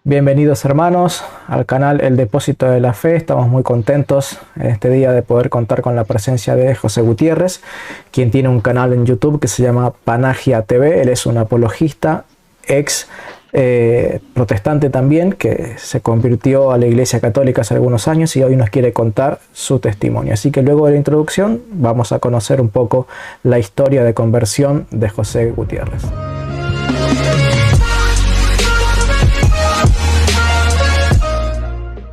Bienvenidos hermanos al canal El Depósito de la Fe. Estamos muy contentos en este día de poder contar con la presencia de José Gutiérrez, quien tiene un canal en YouTube que se llama Panagia TV. Él es un apologista, ex protestante también, que se convirtió a la Iglesia Católica hace algunos años y hoy nos quiere contar su testimonio. Así que luego de la introducción vamos a conocer un poco la historia de conversión de José Gutiérrez.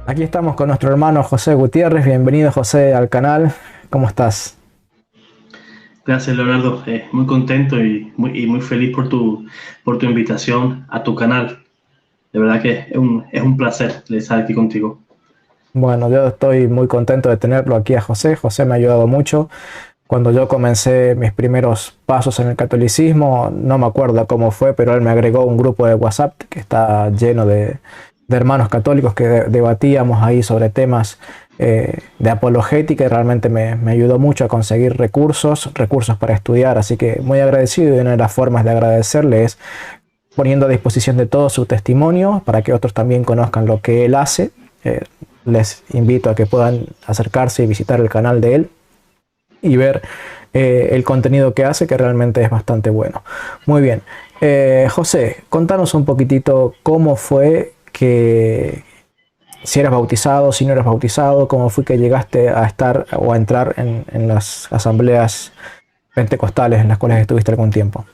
Aquí estamos con nuestro hermano José Gutiérrez. Bienvenido, José, al canal. ¿Cómo estás? Gracias, Leonardo. Muy contento y muy feliz por tu invitación a tu canal. De verdad que es un placer estar aquí contigo. Bueno, yo estoy muy contento de tenerlo aquí a José. José me ha ayudado mucho. Cuando yo comencé mis primeros pasos en el catolicismo, no me acuerdo cómo fue, pero él me agregó un grupo de WhatsApp que está lleno de hermanos católicos que debatíamos ahí sobre temas de apologética, y realmente me ayudó mucho a conseguir recursos para estudiar. Así que muy agradecido, y una de las formas de agradecerle es poniendo a disposición de todos su testimonio para que otros también conozcan lo que él hace. Les invito a que puedan acercarse y visitar el canal de él y ver el contenido que hace, que realmente es bastante bueno. Muy bien, José, contanos un poquitito cómo fue que, si eras bautizado, si no eras bautizado, cómo fue que llegaste a estar o a entrar en las asambleas pentecostales en las cuales estuviste algún tiempo.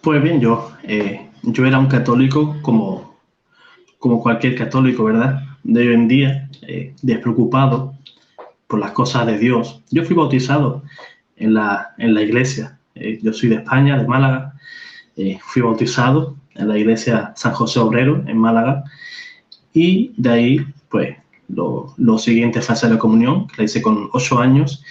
Pues bien, yo era un católico como cualquier católico, ¿verdad? De hoy en día, despreocupado por las cosas de Dios. Yo fui bautizado en la iglesia. Yo soy de España, de Málaga. Fui bautizado en la iglesia San José Obrero, en Málaga. Y de ahí, pues, lo siguiente fue hacer la comunión, que la hice con 8 años.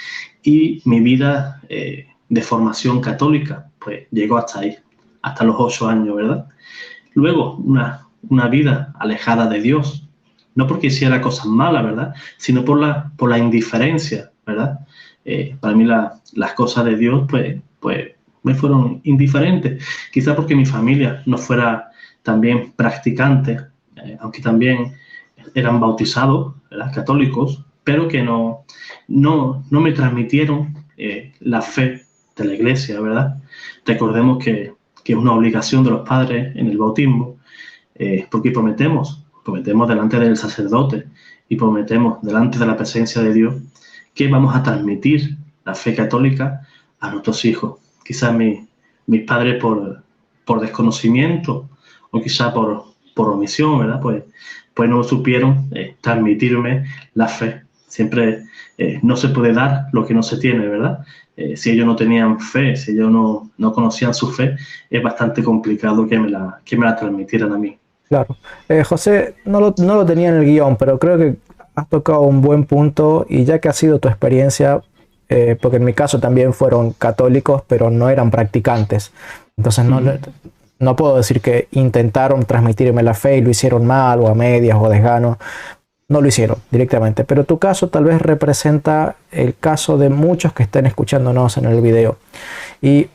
Y mi vida de formación católica, pues, llegó hasta ahí, hasta los 8 años, ¿verdad? Luego, una vida alejada de Dios, no porque hiciera cosas malas, ¿verdad?, sino por la indiferencia, ¿verdad? Para mí las cosas de Dios, pues me fueron indiferentes, quizá porque mi familia no fuera también practicante, aunque también eran bautizados, ¿verdad?, católicos, pero que no me transmitieron la fe de la iglesia, ¿verdad? Recordemos que es una obligación de los padres en el bautismo, porque prometemos delante del sacerdote y prometemos delante de la presencia de Dios que vamos a transmitir la fe católica a nuestros hijos. Quizás mis padres por desconocimiento o quizás por omisión, ¿verdad?, pues no supieron transmitirme la fe. Siempre no se puede dar lo que no se tiene, ¿verdad? Si ellos no tenían fe, si ellos no conocían su fe, es bastante complicado que me la transmitieran a mí. Claro. José, no lo tenía en el guión, pero creo que has tocado un buen punto, y ya que ha sido tu experiencia, porque en mi caso también fueron católicos, pero no eran practicantes. Entonces no puedo decir que intentaron transmitirme la fe y lo hicieron mal o a medias o a desgano. No lo hicieron directamente, pero tu caso tal vez representa el caso de muchos que estén escuchándonos en el video. ¿Y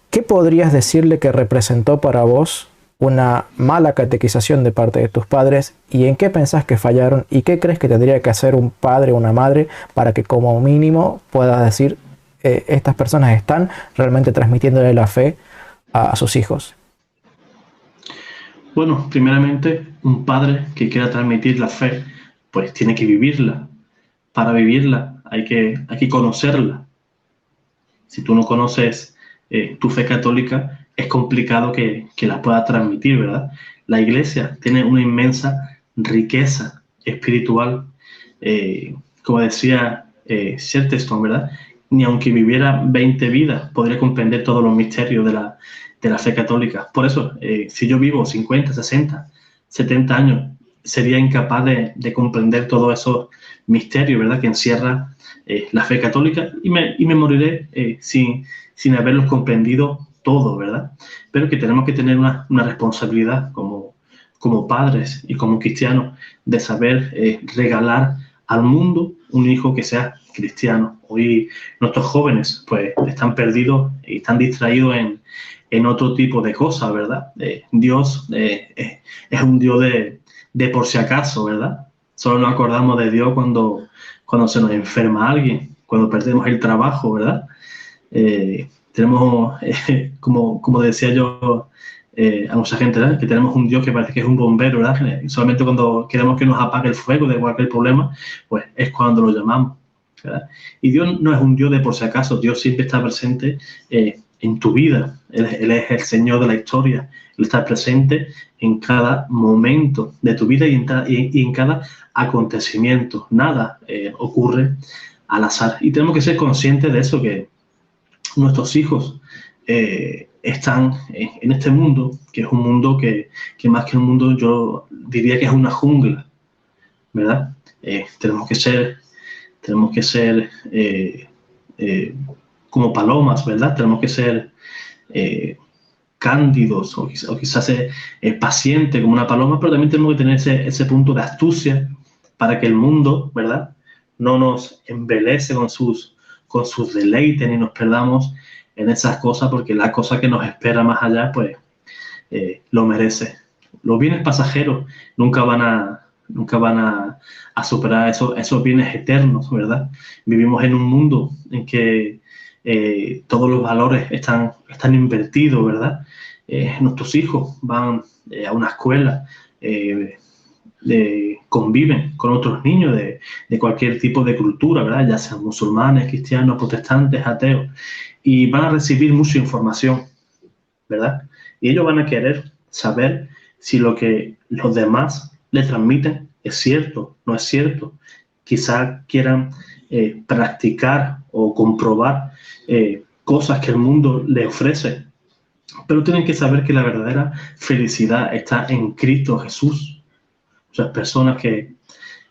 qué podrías decirle que representó para vos una mala catequización de parte de tus padres, y en qué pensás que fallaron, y qué crees que tendría que hacer un padre o una madre para que como mínimo puedas decir estas personas están realmente transmitiéndole la fe a sus hijos? Bueno, primeramente, un padre que quiera transmitir la fe, pues tiene que vivirla. Para vivirla hay que conocerla. Si tú no conoces tu fe católica, es complicado que la pueda transmitir, ¿verdad? La iglesia tiene una inmensa riqueza espiritual. Como decía Chesterton, ¿verdad?, ni aunque viviera 20 vidas podría comprender todos los misterios de la fe católica. Por eso, si yo vivo 50, 60, 70 años, sería incapaz de comprender todos esos misterios, ¿verdad?, que encierra la fe católica, y me moriré sin haberlos comprendido todo, ¿verdad? Pero que tenemos que tener una responsabilidad como padres y como cristianos de saber regalar al mundo un hijo que sea cristiano. Hoy nuestros jóvenes pues están perdidos y están distraídos en otro tipo de cosas, ¿verdad? Dios es un Dios de por si acaso, ¿verdad? Solo nos acordamos de Dios cuando se nos enferma alguien, cuando perdemos el trabajo, ¿verdad? Tenemos, como decía yo a mucha gente, ¿verdad? Que tenemos un Dios que parece que es un bombero, ¿verdad? Y solamente cuando queremos que nos apague el fuego de cualquier problema, pues es cuando lo llamamos, ¿verdad? Y Dios no es un Dios de por si acaso, Dios siempre está presente en tu vida. Él es el Señor de la historia, Él está presente en cada momento de tu vida y en cada acontecimiento. Nada ocurre al azar. Y tenemos que ser conscientes de eso, que nuestros hijos están en este mundo, que es un mundo que más que un mundo, yo diría que es una jungla, ¿verdad? Tenemos que ser como palomas, ¿verdad? Tenemos que ser cándidos o quizás pacientes como una paloma, pero también tenemos que tener ese punto de astucia para que el mundo, ¿verdad?, no nos embelece con sus deleites ni nos perdamos en esas cosas, porque la cosa que nos espera más allá, pues lo merece. Los bienes pasajeros nunca van a superar esos bienes eternos, ¿verdad? Vivimos en un mundo en que todos los valores están invertidos, ¿verdad? Nuestros hijos van a una escuela, conviven con otros niños de cualquier tipo de cultura, ¿verdad? Ya sean musulmanes, cristianos, protestantes, ateos, y van a recibir mucha información, ¿verdad? Y ellos van a querer saber si lo que los demás les transmiten es cierto, no es cierto. Quizás quieran practicar o comprobar cosas que el mundo les ofrece, pero tienen que saber que la verdadera felicidad está en Cristo Jesús. Muchas personas que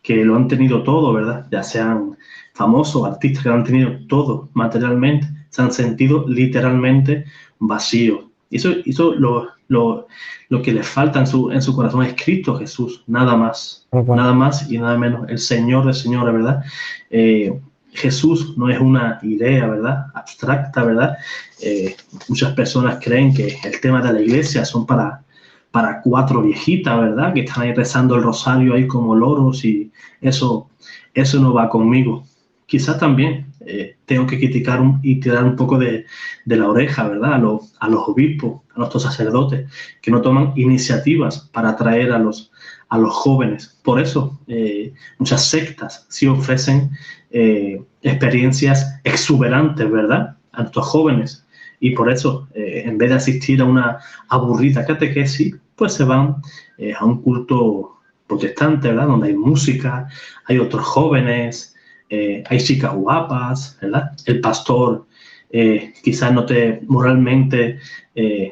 lo han tenido todo, ¿verdad? Ya sean famosos, artistas que lo han tenido todo materialmente, se han sentido literalmente vacíos. Y eso lo que les falta en su corazón es Cristo Jesús, nada más. Okay. Nada más y nada menos, el Señor de señores, ¿verdad? Jesús no es una idea, ¿verdad?, abstracta, ¿verdad? Muchas personas creen que el tema de la iglesia son para 4 viejitas, ¿verdad?, que están ahí rezando el rosario ahí como loros, y eso no va conmigo. Quizás también tengo que criticar y tirar un poco de la oreja, ¿verdad?, a los obispos, a nuestros sacerdotes, que no toman iniciativas para atraer a los jóvenes. Por eso muchas sectas sí ofrecen experiencias exuberantes, ¿verdad?, a nuestros jóvenes. Y por eso, en vez de asistir a una aburrida catequesis, pues se van a un culto protestante, ¿verdad?, donde hay música, hay otros jóvenes, hay chicas guapas, ¿verdad? El pastor quizás moralmente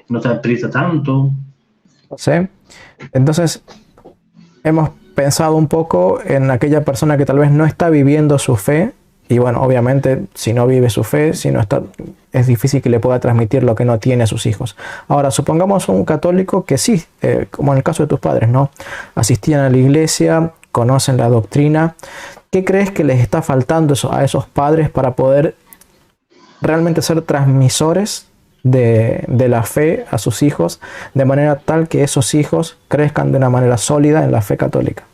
no te aprieta tanto. Sí. Entonces, hemos pensado un poco en aquella persona que tal vez no está viviendo su fe. Y bueno, obviamente, si no vive su fe, es difícil que le pueda transmitir lo que no tiene a sus hijos. Ahora, supongamos un católico que sí, como en el caso de tus padres, ¿no?, asistían a la iglesia, conocen la doctrina. ¿Qué crees que les está faltando a esos padres para poder realmente ser transmisores de la fe a sus hijos, de manera tal que esos hijos crezcan de una manera sólida en la fe católica?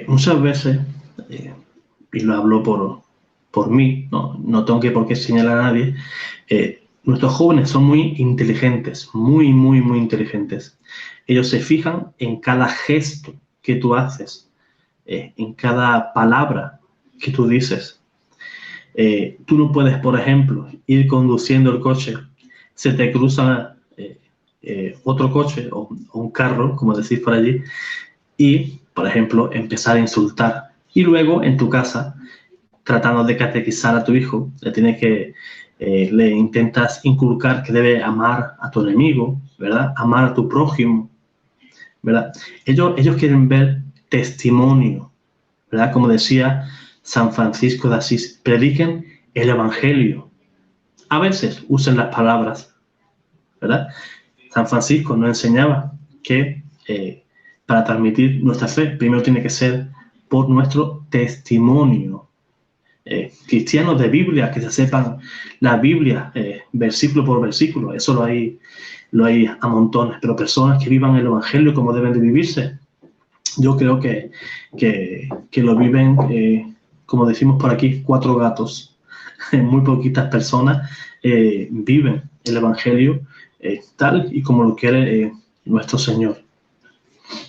Muchas veces, y lo hablo por mí, no tengo por qué señalar a nadie, nuestros jóvenes son muy inteligentes, muy, muy, muy inteligentes. Ellos se fijan en cada gesto que tú haces, en cada palabra que tú dices. Tú no puedes, por ejemplo, ir conduciendo el coche, se te cruza otro coche o un carro, como decís por allí, y, por ejemplo, empezar a insultar. Y luego, en tu casa, tratando de catequizar a tu hijo, le intentas inculcar que debe amar a tu enemigo, ¿verdad?, amar a tu prójimo, ¿verdad? Ellos quieren ver testimonio, ¿verdad? Como decía San Francisco de Asís, prediquen el Evangelio. A veces usen las palabras, ¿verdad? San Francisco nos enseñaba que para transmitir nuestra fe, primero tiene que ser por nuestro testimonio, cristianos de Biblia, que se sepan la Biblia versículo por versículo. Eso lo hay a montones, pero personas que vivan el Evangelio como deben de vivirse, yo creo que lo viven, como decimos por aquí, cuatro gatos. Muy poquitas personas viven el Evangelio tal y como lo quiere nuestro Señor.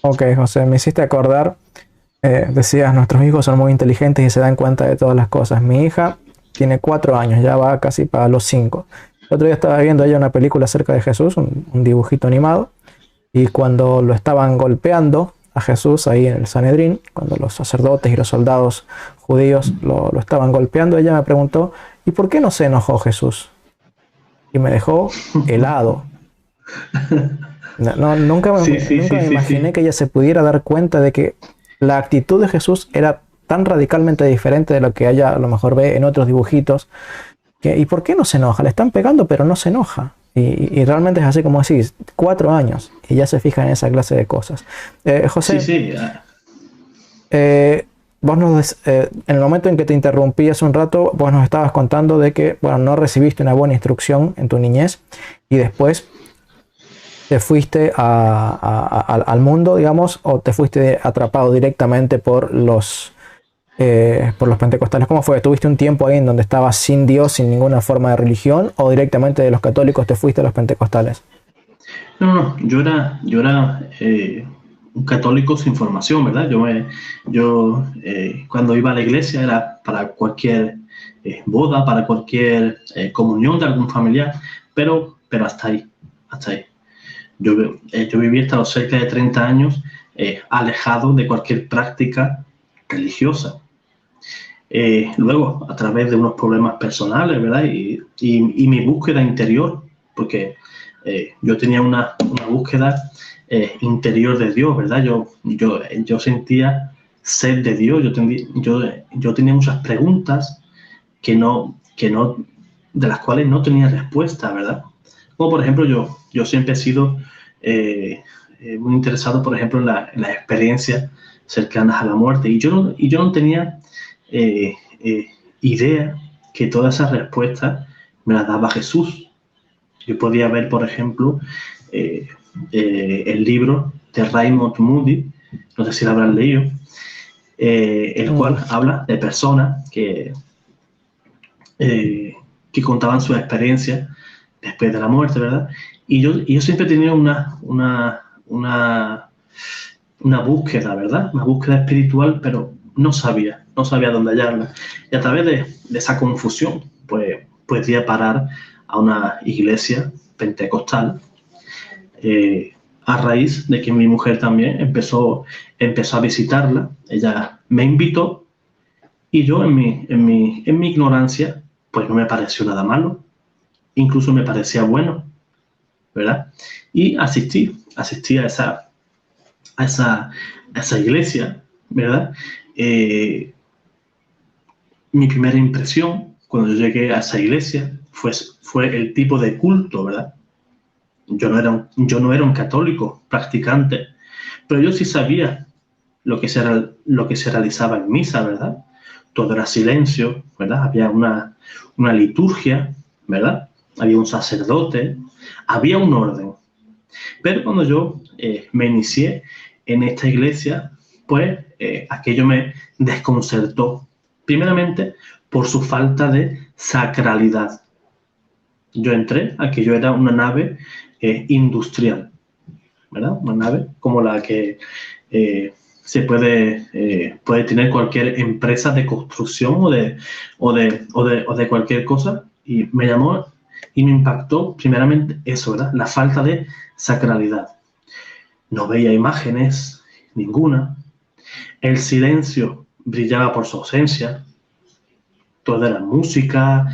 Ok, José, me hiciste acordar, decías, nuestros hijos son muy inteligentes y se dan cuenta de todas las cosas. Mi hija tiene 4 años, ya va casi para los 5. El otro día estaba viendo ella una película acerca de Jesús, un dibujito animado, y cuando lo estaban golpeando a Jesús ahí en el Sanedrín, cuando los sacerdotes y los soldados judíos lo estaban golpeando, ella me preguntó, ¿y por qué no se enojó Jesús? Y me dejó helado. Nunca me imaginé que ella se pudiera dar cuenta de que la actitud de Jesús era tan radicalmente diferente de lo que ella a lo mejor ve en otros dibujitos. ¿Y por qué no se enoja? Le están pegando, pero no se enoja. Y realmente es así como decís, 4 años y ya se fija en esa clase de cosas. José, vos en el momento en que te interrumpí hace un rato, vos nos estabas contando de que, bueno, no recibiste una buena instrucción en tu niñez y después te fuiste al mundo, digamos, o te fuiste atrapado directamente por los pentecostales. ¿Cómo fue? ¿Tuviste un tiempo ahí en donde estabas sin Dios, sin ninguna forma de religión, o directamente de los católicos te fuiste a los pentecostales? No, yo era un católico sin formación, ¿verdad? Yo cuando iba a la iglesia era para cualquier boda, para cualquier comunión de algún familiar, pero hasta ahí. Yo viví hasta los cerca de 30 años alejado de cualquier práctica religiosa. Luego, a través de unos problemas personales, ¿verdad? Y mi búsqueda interior, porque yo tenía una búsqueda interior de Dios, ¿verdad? Yo sentía sed de Dios, yo tenía muchas preguntas de las cuales no tenía respuesta, ¿verdad? Como por ejemplo, yo siempre he sido muy interesado, por ejemplo, en las experiencias cercanas a la muerte, y yo no tenía idea que todas esas respuestas me las daba Jesús. Yo podía ver, por ejemplo, el libro de Raymond Moody, no sé si lo habrán leído, el cual habla de personas que contaban sus experiencias después de la muerte, ¿verdad? Y yo siempre tenía una búsqueda, ¿verdad? Una búsqueda espiritual, pero no sabía dónde hallarla. Y a través de esa confusión, pues di a parar a una iglesia pentecostal, a raíz de que mi mujer también empezó a visitarla. Ella me invitó y yo en mi ignorancia, pues no me pareció nada malo, incluso me parecía bueno, ¿verdad? Y asistí a esa iglesia, ¿verdad? Mi primera impresión cuando yo llegué a esa iglesia fue el tipo de culto, ¿verdad? Yo no era un católico practicante, pero yo sí sabía lo que se realizaba en misa, ¿verdad? Todo era silencio, ¿verdad? Había una liturgia, ¿verdad? Había un sacerdote, había un orden. Pero cuando yo me inicié en esta iglesia, pues aquello me desconcertó. Primeramente, por su falta de sacralidad. Yo entré, aquello era una nave industrial, ¿verdad? Una nave como la que se puede tener cualquier empresa de construcción o de cualquier cosa. Y me llamó y me impactó primeramente eso, ¿verdad? La falta de sacralidad. No veía imágenes, ninguna. El silencio brillaba por su ausencia. Toda la música,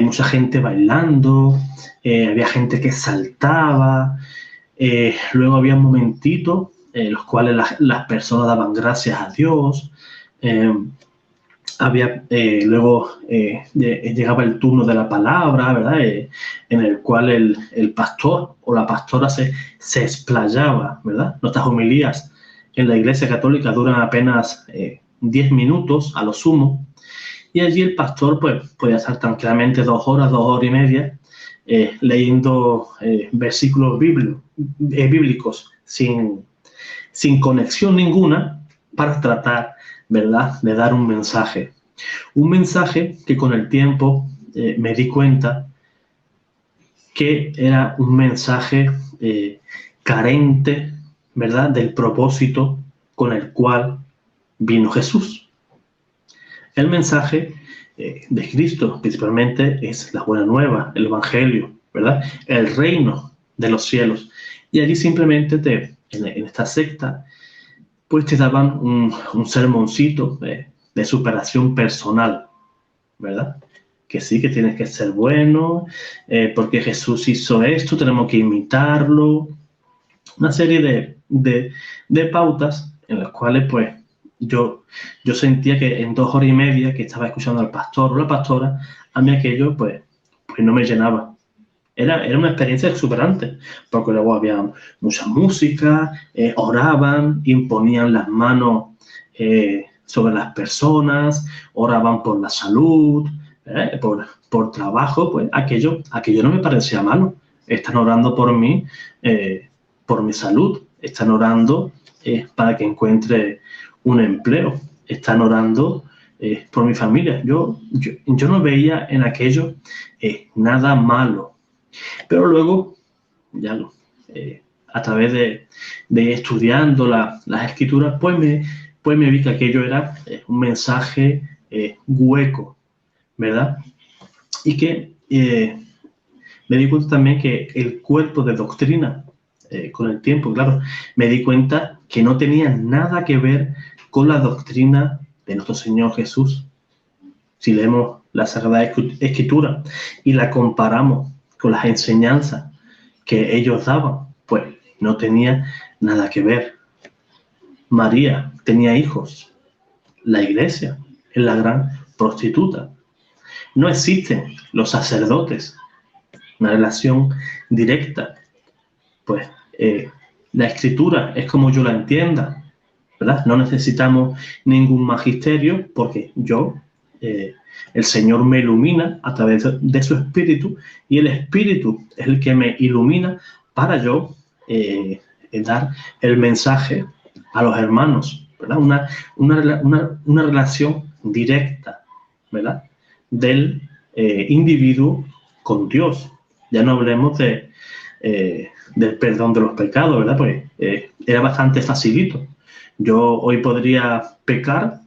mucha gente bailando, había gente que saltaba, luego había momentitos en los cuales las personas daban gracias a Dios, luego llegaba el turno de la palabra, ¿verdad? En el cual el pastor o la pastora se explayaba, ¿verdad? Nuestras homilías en la Iglesia Católica duran apenas 10 minutos a lo sumo. y allí el pastor pues podía estar tranquilamente 2 horas, 2 horas y media, leyendo versículos bíblicos sin conexión ninguna para tratar, ¿verdad?, de dar un mensaje. Un mensaje que con el tiempo me di cuenta que era un mensaje carente, ¿verdad?, del propósito con el cual vino Jesús. El mensaje de Cristo principalmente es la buena nueva, el evangelio, ¿verdad?, el reino de los cielos. Y allí simplemente en esta secta pues te daban un sermoncito de superación personal, ¿verdad? Que sí, que tienes que ser bueno, porque Jesús hizo esto, tenemos que imitarlo. Una serie de pautas en las cuales pues yo sentía que en 2 horas y media que estaba escuchando al pastor o la pastora, a mí aquello pues no me llenaba. Era una experiencia exuberante, porque luego había mucha música, oraban, imponían las manos sobre las personas, oraban por la salud, por trabajo, pues aquello no me parecía malo. Están orando por mí, por mi salud, están orando para que encuentre un empleo, están orando por mi familia. Yo no veía en aquello nada malo. Pero luego, ya a través de estudiando las escrituras, pues me vi que aquello era un mensaje hueco, ¿verdad? Y que me di cuenta también que el cuerpo de doctrina, con el tiempo, claro, me di cuenta que no tenía nada que ver con la doctrina de nuestro Señor Jesús. Si leemos la Sagrada Escritura y la comparamos con las enseñanzas que ellos daban, pues no tenía nada que ver. María tenía hijos. La iglesia es la gran prostituta. No existen los sacerdotes. Una relación directa. Pues la escritura es como yo la entienda, ¿verdad? No necesitamos ningún magisterio porque el Señor me ilumina a través de su Espíritu, y el Espíritu es el que me ilumina para yo dar el mensaje a los hermanos, ¿verdad? Una relación directa, ¿verdad?, del individuo con Dios. Ya no hablemos del perdón de los pecados, ¿verdad? Pues era bastante facilito. Yo hoy podría pecar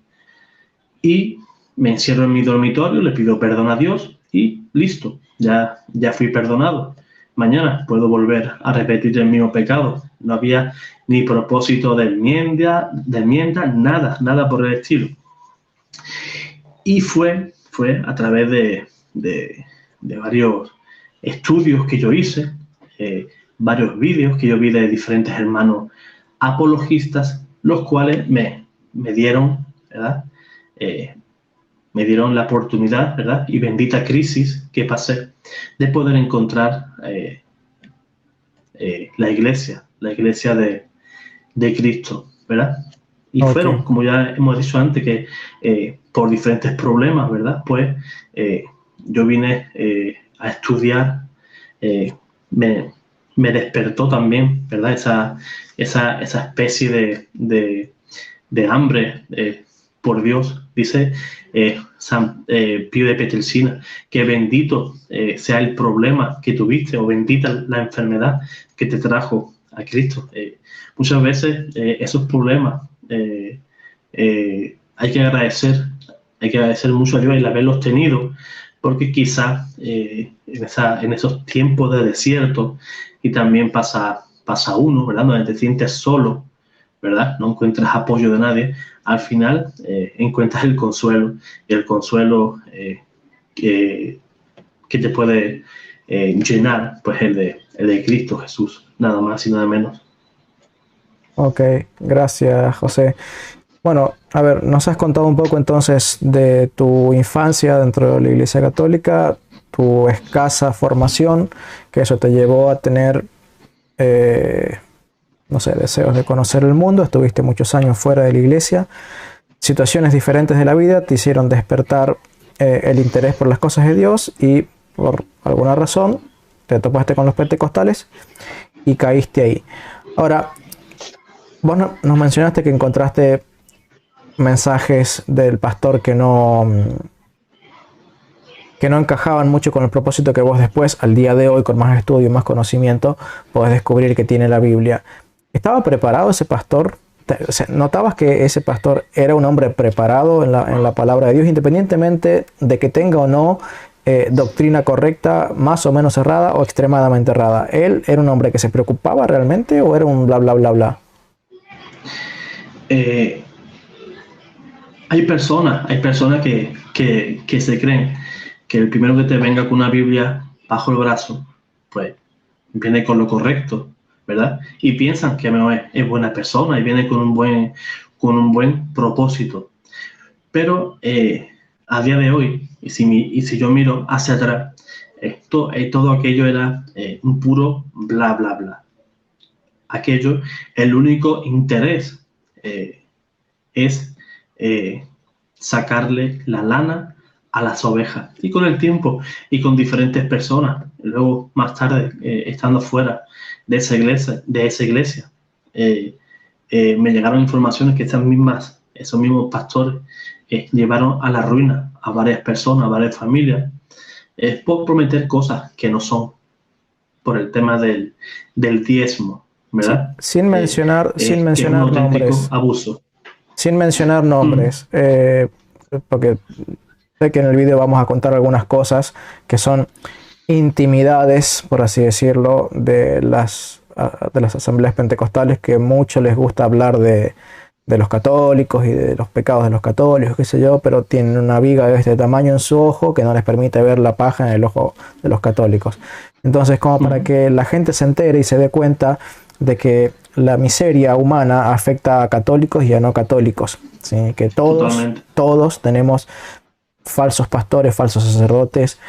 y me encierro en mi dormitorio, le pido perdón a Dios y listo, ya fui perdonado. Mañana puedo volver a repetir el mismo pecado. No había ni propósito de enmienda, nada por el estilo. Y fue a través de varios estudios que yo hice, varios vídeos que yo vi de diferentes hermanos apologistas, los cuales me dieron, ¿verdad?, me dieron la oportunidad, ¿verdad?, y bendita crisis que pasé, de poder encontrar la iglesia de Cristo, ¿verdad? Y Okay. fueron, como ya hemos dicho antes, que por diferentes problemas, ¿verdad?, pues yo vine a estudiar, me despertó también, ¿verdad?, esa especie de hambre por Dios. Dice San Pío de Petrelcina que bendito sea el problema que tuviste, o bendita la enfermedad que te trajo a Cristo. Muchas veces esos problemas hay que agradecer mucho a Dios el haberlos tenido, porque quizás en esos tiempos de desierto, y también pasa uno, ¿verdad?, donde te sientes solo, ¿verdad?, no encuentras apoyo de nadie, al final encuentras el consuelo, y el consuelo que te puede llenar, pues el de Cristo Jesús, nada más y nada menos. Ok, gracias, José. Bueno, a ver, nos has contado un poco entonces de tu infancia dentro de la Iglesia Católica, tu escasa formación, que eso te llevó a tener, no sé, deseos de conocer el mundo, estuviste muchos años fuera de la iglesia, situaciones diferentes de la vida te hicieron despertar el interés por las cosas de Dios y por alguna razón te topaste con los pentecostales y caíste ahí. Ahora, vos nos mencionaste que encontraste mensajes del pastor que no encajaban mucho con el propósito que vos después, al día de hoy, con más estudio y más conocimiento, podés descubrir que tiene la Biblia. ¿Estaba preparado ese pastor? O sea, ¿notabas que ese pastor era un hombre preparado en la palabra de Dios, independientemente de que tenga o no doctrina correcta, más o menos errada o extremadamente errada? ¿Él era un hombre que se preocupaba realmente o era un bla, bla, bla, bla? Hay personas que se creen que el primero que te venga con una Biblia bajo el brazo, pues viene con lo correcto, ¿verdad? Y piensan que es buena persona y viene con un buen propósito. Pero a día de hoy, y si yo miro hacia atrás, todo aquello era un puro bla, bla, bla. Aquello, el único interés es sacarle la lana a las ovejas. Y con el tiempo y con diferentes personas, luego más tarde, estando fuera de esa iglesia, me llegaron informaciones que esos mismos pastores llevaron a la ruina a varias personas, a varias familias, por prometer cosas que no son, por el tema del diezmo, ¿verdad? Sin mencionar nombres. Abuso. Sin mencionar nombres, porque sé que en el video vamos a contar algunas cosas que son intimidades, por así decirlo, de las asambleas pentecostales, que mucho les gusta hablar de los católicos y de los pecados de los católicos, qué sé yo, pero tienen una viga de este tamaño en su ojo que no les permite ver la paja en el ojo de los católicos. Entonces, como para que la gente se entere y se dé cuenta de que la miseria humana afecta a católicos y a no católicos, ¿sí? Que todos tenemos falsos pastores, falsos sacerdotes,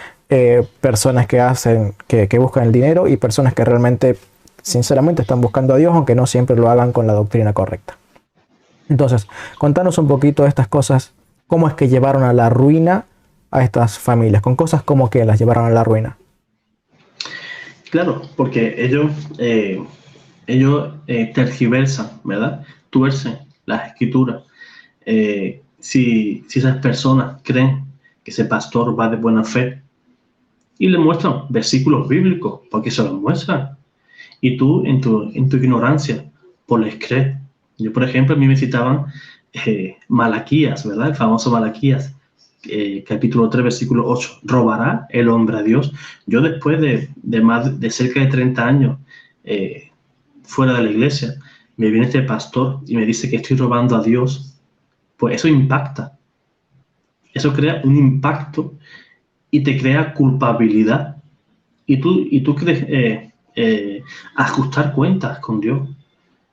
personas que buscan el dinero y personas que realmente, sinceramente, están buscando a Dios, aunque no siempre lo hagan con la doctrina correcta. Entonces, contanos un poquito de estas cosas, cómo es que llevaron a la ruina a estas familias, con cosas como que las llevaron a la ruina. Claro, porque ellos tergiversan, ¿verdad? Tuercen las escrituras. Si esas personas creen que ese pastor va de buena fe y le muestran versículos bíblicos, porque se los muestran, y tú en tu ignorancia pues les crees. Yo, por ejemplo, a mí me citaban Malaquías, ¿verdad? El famoso Malaquías, capítulo 3, versículo 8. ¿Robará el hombre a Dios? Yo, después de cerca de 30 años fuera de la iglesia, me viene este pastor y me dice que estoy robando a Dios. Pues eso impacta. Eso crea un impacto y te crea culpabilidad. Y tú quieres ajustar cuentas con Dios.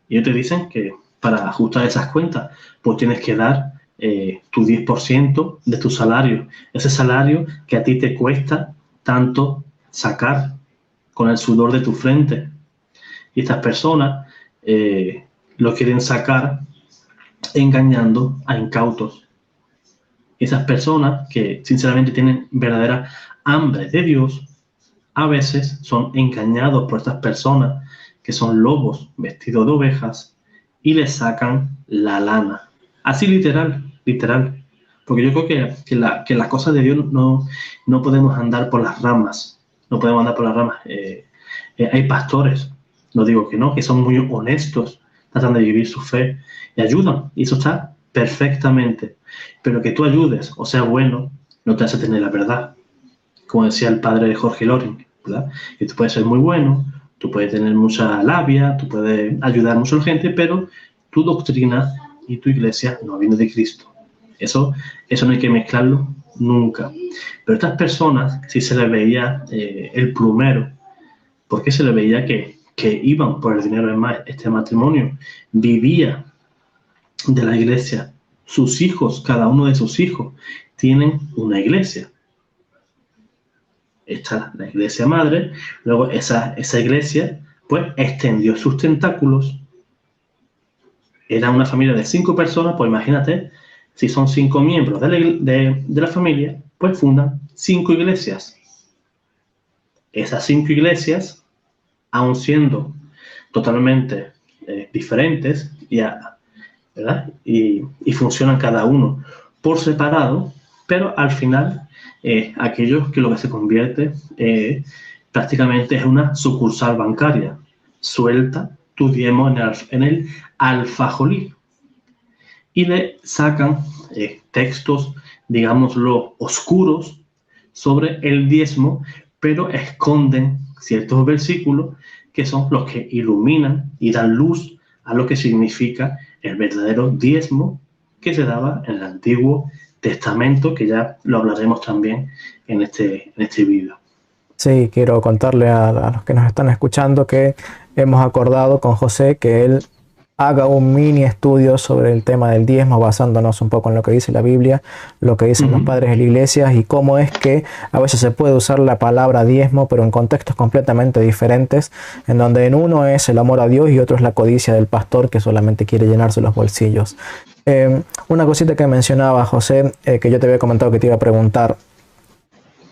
Y ellos te dicen que para ajustar esas cuentas, pues tienes que dar tu 10% de tu salario. Ese salario que a ti te cuesta tanto sacar con el sudor de tu frente. Y estas personas lo quieren sacar engañando a incautos. Esas personas que sinceramente tienen verdadera hambre de Dios, a veces son engañados por estas personas que son lobos vestidos de ovejas y les sacan la lana. Así literal. Porque yo creo que las cosas de Dios no podemos andar por las ramas. No podemos andar por las ramas. Hay pastores, no digo que no, que son muy honestos, tratan de vivir su fe y ayudan. Y eso está perfectamente. Pero que tú ayudes o sea bueno, no te hace tener la verdad. Como decía el padre de Jorge Loring, ¿verdad? Y tú puedes ser muy bueno, tú puedes tener mucha labia, tú puedes ayudar mucho a la gente, pero tu doctrina y tu iglesia no viene de Cristo. Eso no hay que mezclarlo nunca. Pero a estas personas sí se les veía el plumero, porque se les veía que iban por el dinero. Es más, este matrimonio vivía de la iglesia. Sus hijos, cada uno de sus hijos, tienen una iglesia. Está la iglesia madre, luego esa iglesia pues extendió sus tentáculos. Era una familia de 5 personas, pues imagínate, si son 5 miembros de la familia, pues fundan 5 iglesias. Esas 5 iglesias, aun siendo totalmente diferentes, ¿verdad? Y funcionan cada uno por separado, pero al final aquello que lo que se convierte prácticamente es una sucursal bancaria. Suelta tu diezmo en el alfajolí y le sacan textos, digámoslo, oscuros sobre el diezmo, pero esconden ciertos versículos que son los que iluminan y dan luz a lo que significa el verdadero diezmo que se daba en el Antiguo Testamento, que ya lo hablaremos también en este vídeo. Sí, quiero contarle a los que nos están escuchando que hemos acordado con José que él haga un mini estudio sobre el tema del diezmo, basándonos un poco en lo que dice la Biblia, lo que dicen los padres de la iglesia y cómo es que a veces se puede usar la palabra diezmo, pero en contextos completamente diferentes, en donde en uno es el amor a Dios y otro es la codicia del pastor que solamente quiere llenarse los bolsillos. Una cosita que mencionaba José, que yo te había comentado que te iba a preguntar,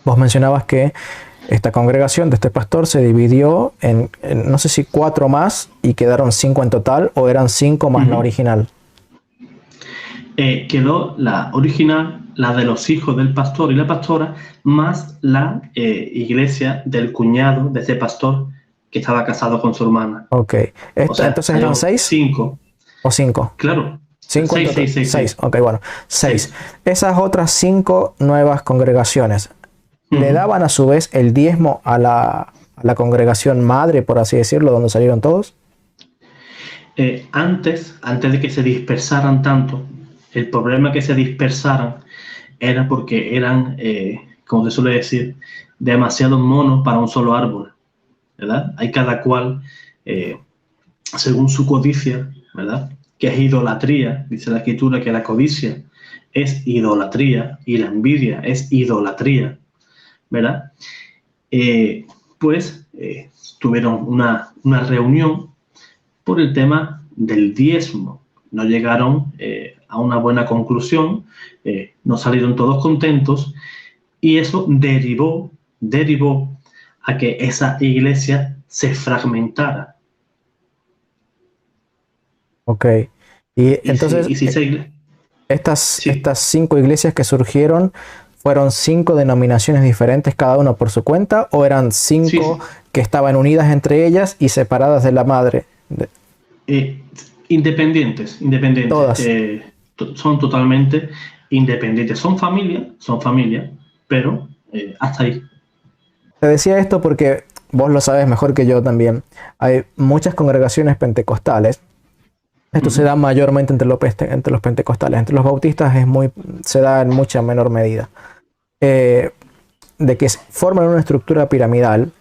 vos mencionabas que esta congregación de este pastor se dividió en no sé si 4 más y quedaron 5 en total, o eran 5 más la original. Quedó la original, la de los hijos del pastor y la pastora, más la iglesia del cuñado de ese pastor que estaba casado con su hermana. Ok. O sea, entonces eran 6. 5. ¿O 5? Claro. 5 en total. 6. Ok, bueno. 6. 6. Esas otras 5 nuevas congregaciones, ¿le daban a su vez el diezmo a la congregación madre, por así decirlo, donde salieron todos? Antes de que se dispersaran tanto, el problema que se dispersaran era porque eran, como se suele decir, demasiados monos para un solo árbol, ¿verdad? Hay cada cual, según su codicia, ¿verdad? Que es idolatría, dice la Escritura que la codicia es idolatría y la envidia es idolatría, ¿verdad? Tuvieron una reunión por el tema del diezmo. No llegaron a una buena conclusión, no salieron todos contentos y eso derivó a que esa iglesia se fragmentara. Ok. Y entonces, estas 5 iglesias que surgieron, ¿fueron 5 denominaciones diferentes, cada uno por su cuenta, o eran 5 que estaban unidas entre ellas y separadas de la madre? Independientes. Todas. Son totalmente independientes. Son familia, pero hasta ahí. Te decía esto porque vos lo sabes mejor que yo también. Hay muchas congregaciones pentecostales. Esto se da mayormente entre los pentecostales. Entre los bautistas se da en mucha menor medida. De que forman una estructura piramidal,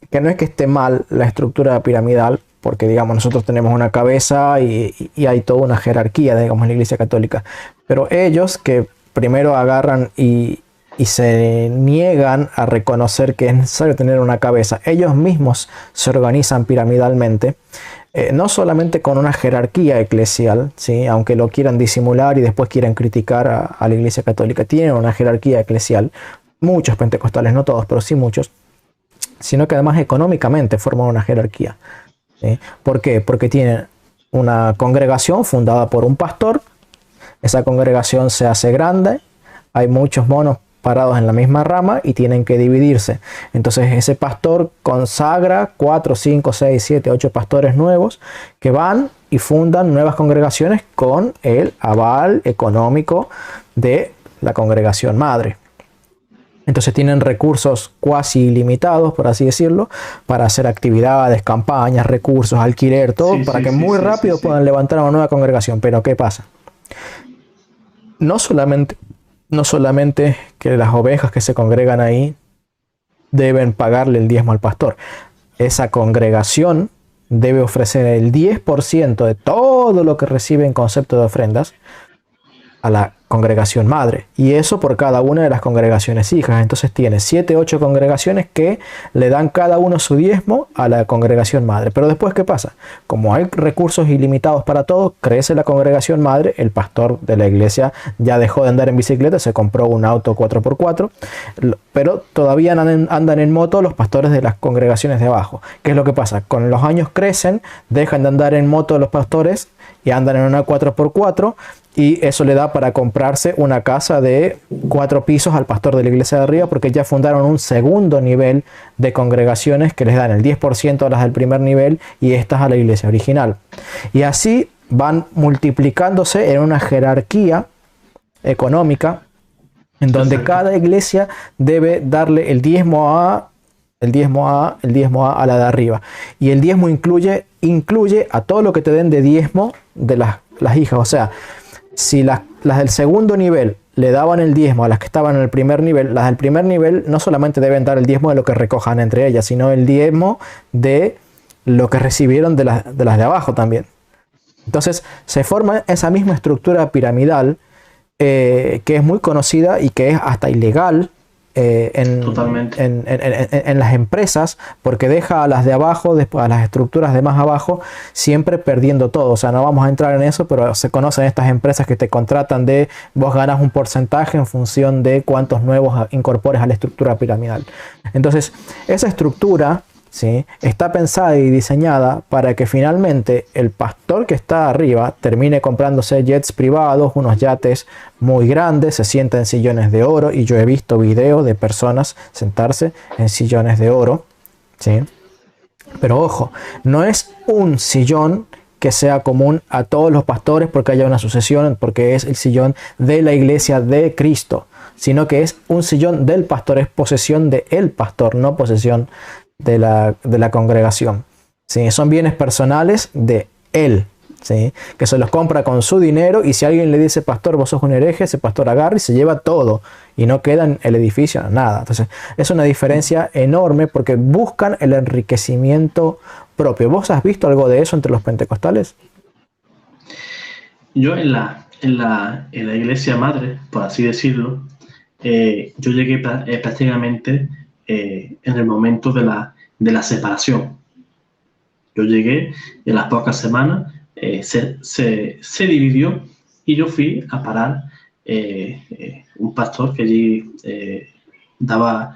que no es que esté mal la estructura piramidal, porque digamos nosotros tenemos una cabeza y hay toda una jerarquía, digamos, en la Iglesia Católica. Pero ellos que primero agarran y se niegan a reconocer que es necesario tener una cabeza, ellos mismos se organizan piramidalmente. No solamente con una jerarquía eclesial, ¿sí? Aunque lo quieran disimular y después quieran criticar a la Iglesia Católica, tienen una jerarquía eclesial, muchos pentecostales, no todos, pero sí muchos, sino que además económicamente forman una jerarquía. ¿Sí? ¿Por qué? Porque tienen una congregación fundada por un pastor, esa congregación se hace grande, hay muchos monos parados en la misma rama y tienen que dividirse. Entonces ese pastor consagra 4, 5, 6, 7, 8 pastores nuevos que van y fundan nuevas congregaciones con el aval económico de la congregación madre. Entonces tienen recursos cuasi ilimitados, por así decirlo, para hacer actividades, campañas, recursos, alquiler, todo, para que muy rápido puedan levantar a una nueva congregación. Pero ¿qué pasa? No solamente que las ovejas que se congregan ahí deben pagarle el diezmo al pastor. Esa congregación debe ofrecer el 10% de todo lo que recibe en concepto de ofrendas a la congregación madre, y eso por cada una de las congregaciones hijas. Entonces tiene 7, 8 congregaciones que le dan cada uno su diezmo a la congregación madre. Pero después, ¿qué pasa? Como hay recursos ilimitados para todos, crece la congregación madre, el pastor de la iglesia ya dejó de andar en bicicleta, se compró un auto 4x4, pero todavía andan en moto los pastores de las congregaciones de abajo. ¿Qué es lo que pasa? Con los años crecen, dejan de andar en moto los pastores y andan en una 4x4, y eso le da para comprarse una casa de 4 pisos al pastor de la iglesia de arriba, porque ya fundaron un segundo nivel de congregaciones que les dan el 10% a las del primer nivel y estas a la iglesia original. Y así van multiplicándose en una jerarquía económica en donde cada iglesia debe darle el diezmo a la de arriba. Y el diezmo incluye a todo lo que te den de diezmo de las hijas. O sea, si las del segundo nivel le daban el diezmo a las que estaban en el primer nivel, las del primer nivel no solamente deben dar el diezmo de lo que recojan entre ellas, sino el diezmo de lo que recibieron de las de abajo también. Entonces se forma esa misma estructura piramidal que es muy conocida y que es hasta ilegal en las empresas, porque deja a las de abajo, después a las estructuras de más abajo, siempre perdiendo todo. O sea, no vamos a entrar en eso, pero se conocen estas empresas que te contratan de vos ganas un porcentaje en función de cuántos nuevos incorpores a la estructura piramidal. Entonces, esa estructura, ¿sí?, está pensada y diseñada para que finalmente el pastor que está arriba termine comprándose jets privados, unos yates muy grandes, se sienta en sillones de oro, y yo he visto videos de personas sentarse en sillones de oro, ¿sí? Pero ojo, no es un sillón que sea común a todos los pastores porque haya una sucesión, porque es el sillón de la iglesia de Cristo, sino que es un sillón del pastor, es posesión del pastor, no posesión de la congregación, ¿sí? Son bienes personales de él, ¿sí?, que se los compra con su dinero, y si alguien le dice, pastor, vos sos un hereje, ese pastor agarra y se lleva todo y no queda en el edificio nada. Entonces es una diferencia enorme porque buscan el enriquecimiento propio. ¿Vos has visto algo de eso entre los pentecostales? Yo en la iglesia madre, por así decirlo, yo llegué prácticamente en el momento de la separación. Yo llegué y en las pocas semanas se dividió, y yo fui a parar un pastor que allí daba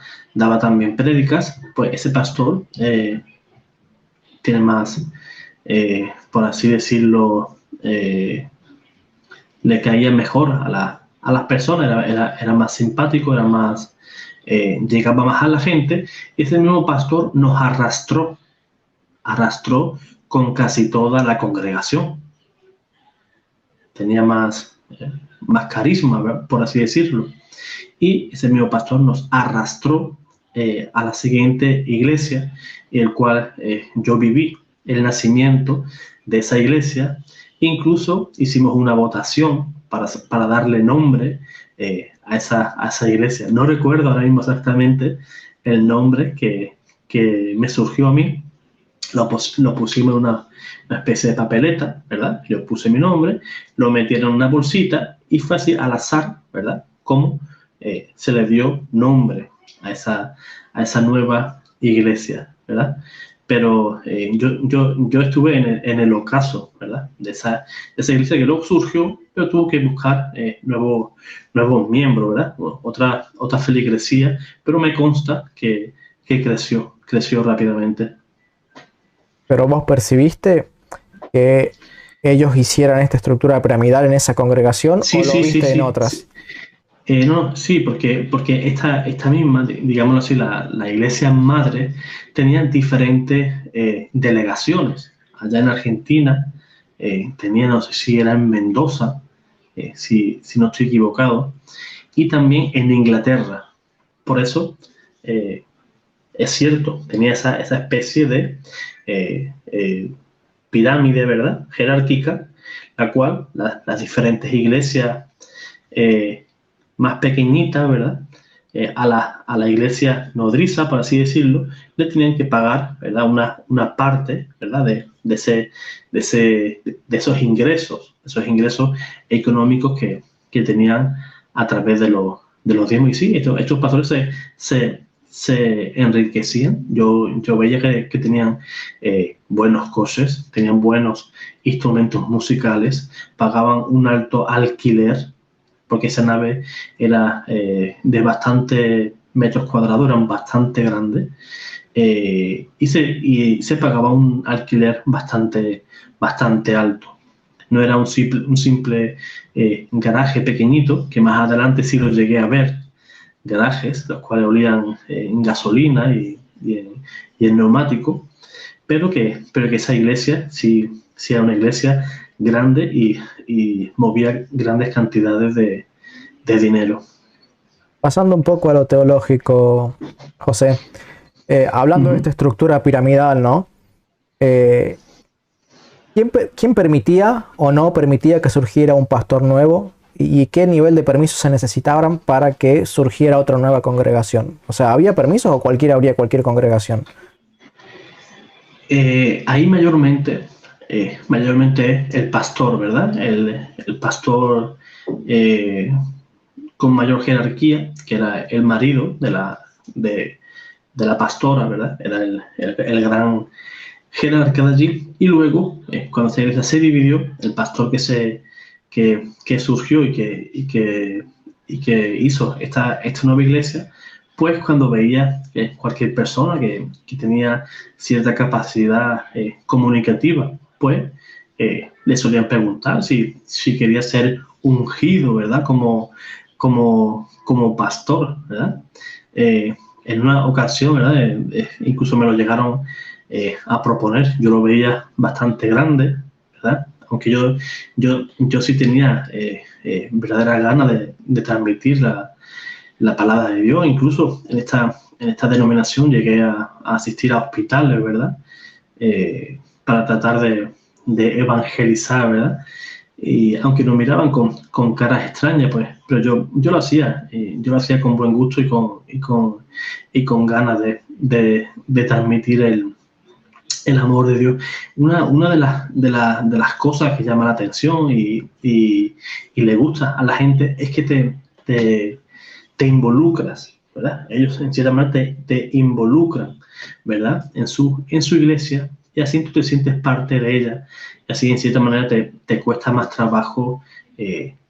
también prédicas. Pues ese pastor tiene más, por así decirlo, le caía mejor a las personas, era más simpático, era más... llegaba más a la gente. Ese mismo pastor nos arrastró con casi toda la congregación. Tenía más carisma, ¿verdad?, por así decirlo. Y ese mismo pastor nos arrastró a la siguiente iglesia, en el cual yo viví el nacimiento de esa iglesia. Incluso hicimos una votación para darle nombre a esa iglesia. No recuerdo ahora mismo exactamente el nombre que me surgió a mí. Lo pusimos en una especie de papeleta, ¿verdad? Yo puse mi nombre, lo metieron en una bolsita, y fue así al azar, ¿verdad?, cómo se le dio nombre a esa nueva iglesia, ¿verdad? Pero yo estuve en el ocaso, ¿verdad?, de esa iglesia, que luego surgió, pero tuvo que buscar nuevos miembros, ¿verdad? Otra feligresía, pero me consta que creció rápidamente. Pero vos percibiste que ellos hicieran esta estructura piramidal en esa congregación, sí, ¿o lo viste en sí, otras? No, sí, porque esta misma, digámoslo así, la iglesia madre tenía diferentes delegaciones. Allá en Argentina tenía, no sé si era en Mendoza, si no estoy equivocado, y también en Inglaterra. Por eso, es cierto, tenía esa especie de pirámide, ¿verdad?, jerárquica, la cual las diferentes iglesias más pequeñitas, ¿verdad?, a la iglesia nodriza, por así decirlo, le tenían que pagar, ¿verdad?, una parte, ¿verdad?, de esos ingresos económicos que que tenían a través de los diezmos. Y sí, estos pastores se enriquecían. Yo veía que tenían buenos coches, tenían buenos instrumentos musicales, pagaban un alto alquiler, porque esa nave era de bastante metros cuadrados, eran bastante grandes, y se pagaba un alquiler bastante alto. No era un simple garaje pequeñito, que más adelante sí lo llegué a ver, garajes, los cuales olían en gasolina y en neumático, pero que esa iglesia sí era una iglesia grande y movía grandes cantidades de dinero. Pasando un poco a lo teológico, José, hablando de esta estructura piramidal, ¿no? ¿Quién permitía o no permitía que surgiera un pastor nuevo? ¿Y qué nivel de permisos se necesitaban para que surgiera otra nueva congregación? O sea, ¿había permisos o cualquiera abría cualquier congregación? Ahí mayormente el pastor, ¿verdad? El pastor con mayor jerarquía, que era el marido de la pastora, ¿verdad? Era el gran jerarca de allí. Y luego, cuando la iglesia se dividió, el pastor que surgió y que hizo esta nueva iglesia, pues cuando veía cualquier persona que tenía cierta capacidad comunicativa, pues le solían preguntar si quería ser ungido, ¿verdad? Como pastor, ¿verdad? En una ocasión, ¿verdad? Incluso me lo llegaron a proponer. Yo lo veía bastante grande, ¿verdad? Aunque yo sí tenía verdadera ganas de transmitir la palabra de Dios. Incluso en esta denominación llegué a asistir a hospitales, ¿verdad? Para tratar de evangelizar, ¿verdad? Y aunque nos miraban con caras extrañas, pues, pero yo lo hacía con buen gusto y con ganas de transmitir el amor de Dios. Una de las cosas que llama la atención y le gusta a la gente es que te involucras, ¿verdad? Ellos en cierta manera te involucran, ¿verdad? En su iglesia, y así tú te sientes parte de ella, y así en cierta manera te cuesta más trabajo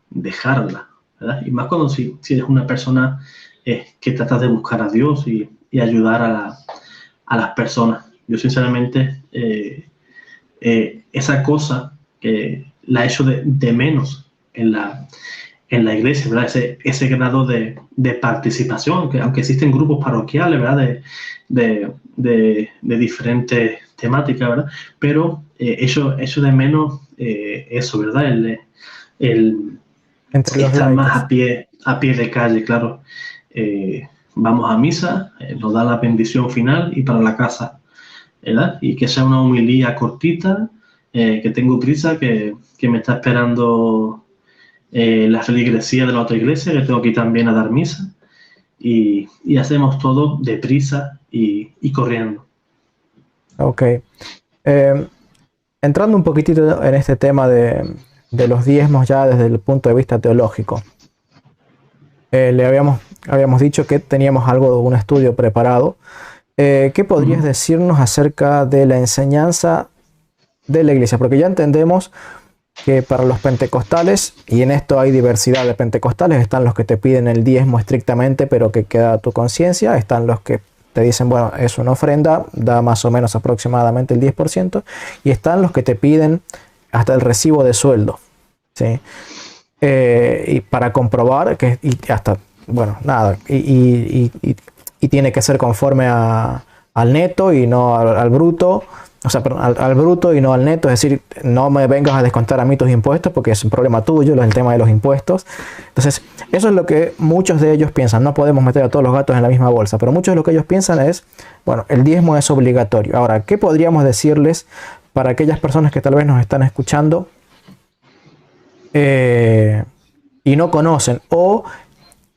dejarla, ¿verdad? Y más cuando si eres una persona que tratas de buscar a Dios y ayudar a las personas. Yo sinceramente esa cosa la he hecho de menos en la iglesia, ¿verdad? Ese grado de participación, que aunque existen grupos parroquiales, ¿verdad? De diferentes temáticas, ¿verdad? Pero echo de menos eso, ¿verdad? El estar más a pie de calle, claro. Vamos a misa, nos da la bendición final y para la casa, ¿verdad? Y que sea una homilía cortita, que tengo prisa, que me está esperando la feligresía de la otra iglesia, que tengo que ir también a dar misa, y hacemos todo deprisa y corriendo. Ok. Entrando un poquitito en este tema de los diezmos ya desde el punto de vista teológico. Le habíamos dicho que teníamos un estudio preparado. ¿Qué podrías decirnos acerca de la enseñanza de la iglesia? Porque ya entendemos que para los pentecostales, y en esto hay diversidad de pentecostales, están los que te piden el diezmo estrictamente, pero que queda a tu conciencia, están los que te dicen, bueno, es una ofrenda, da más o menos aproximadamente el 10%, y están los que te piden hasta el recibo de sueldo, ¿sí? Y para comprobar que, y hasta, bueno, nada, y tiene que ser conforme al neto y no al bruto. O sea, perdón, al bruto y no al neto, es decir, no me vengas a descontar a mí tus impuestos porque es un problema tuyo, el tema de los impuestos. Entonces, eso es lo que muchos de ellos piensan. No podemos meter a todos los gatos en la misma bolsa, pero muchos de lo que ellos piensan es, bueno, el diezmo es obligatorio. Ahora, ¿qué podríamos decirles para aquellas personas que tal vez nos están escuchando y no conocen o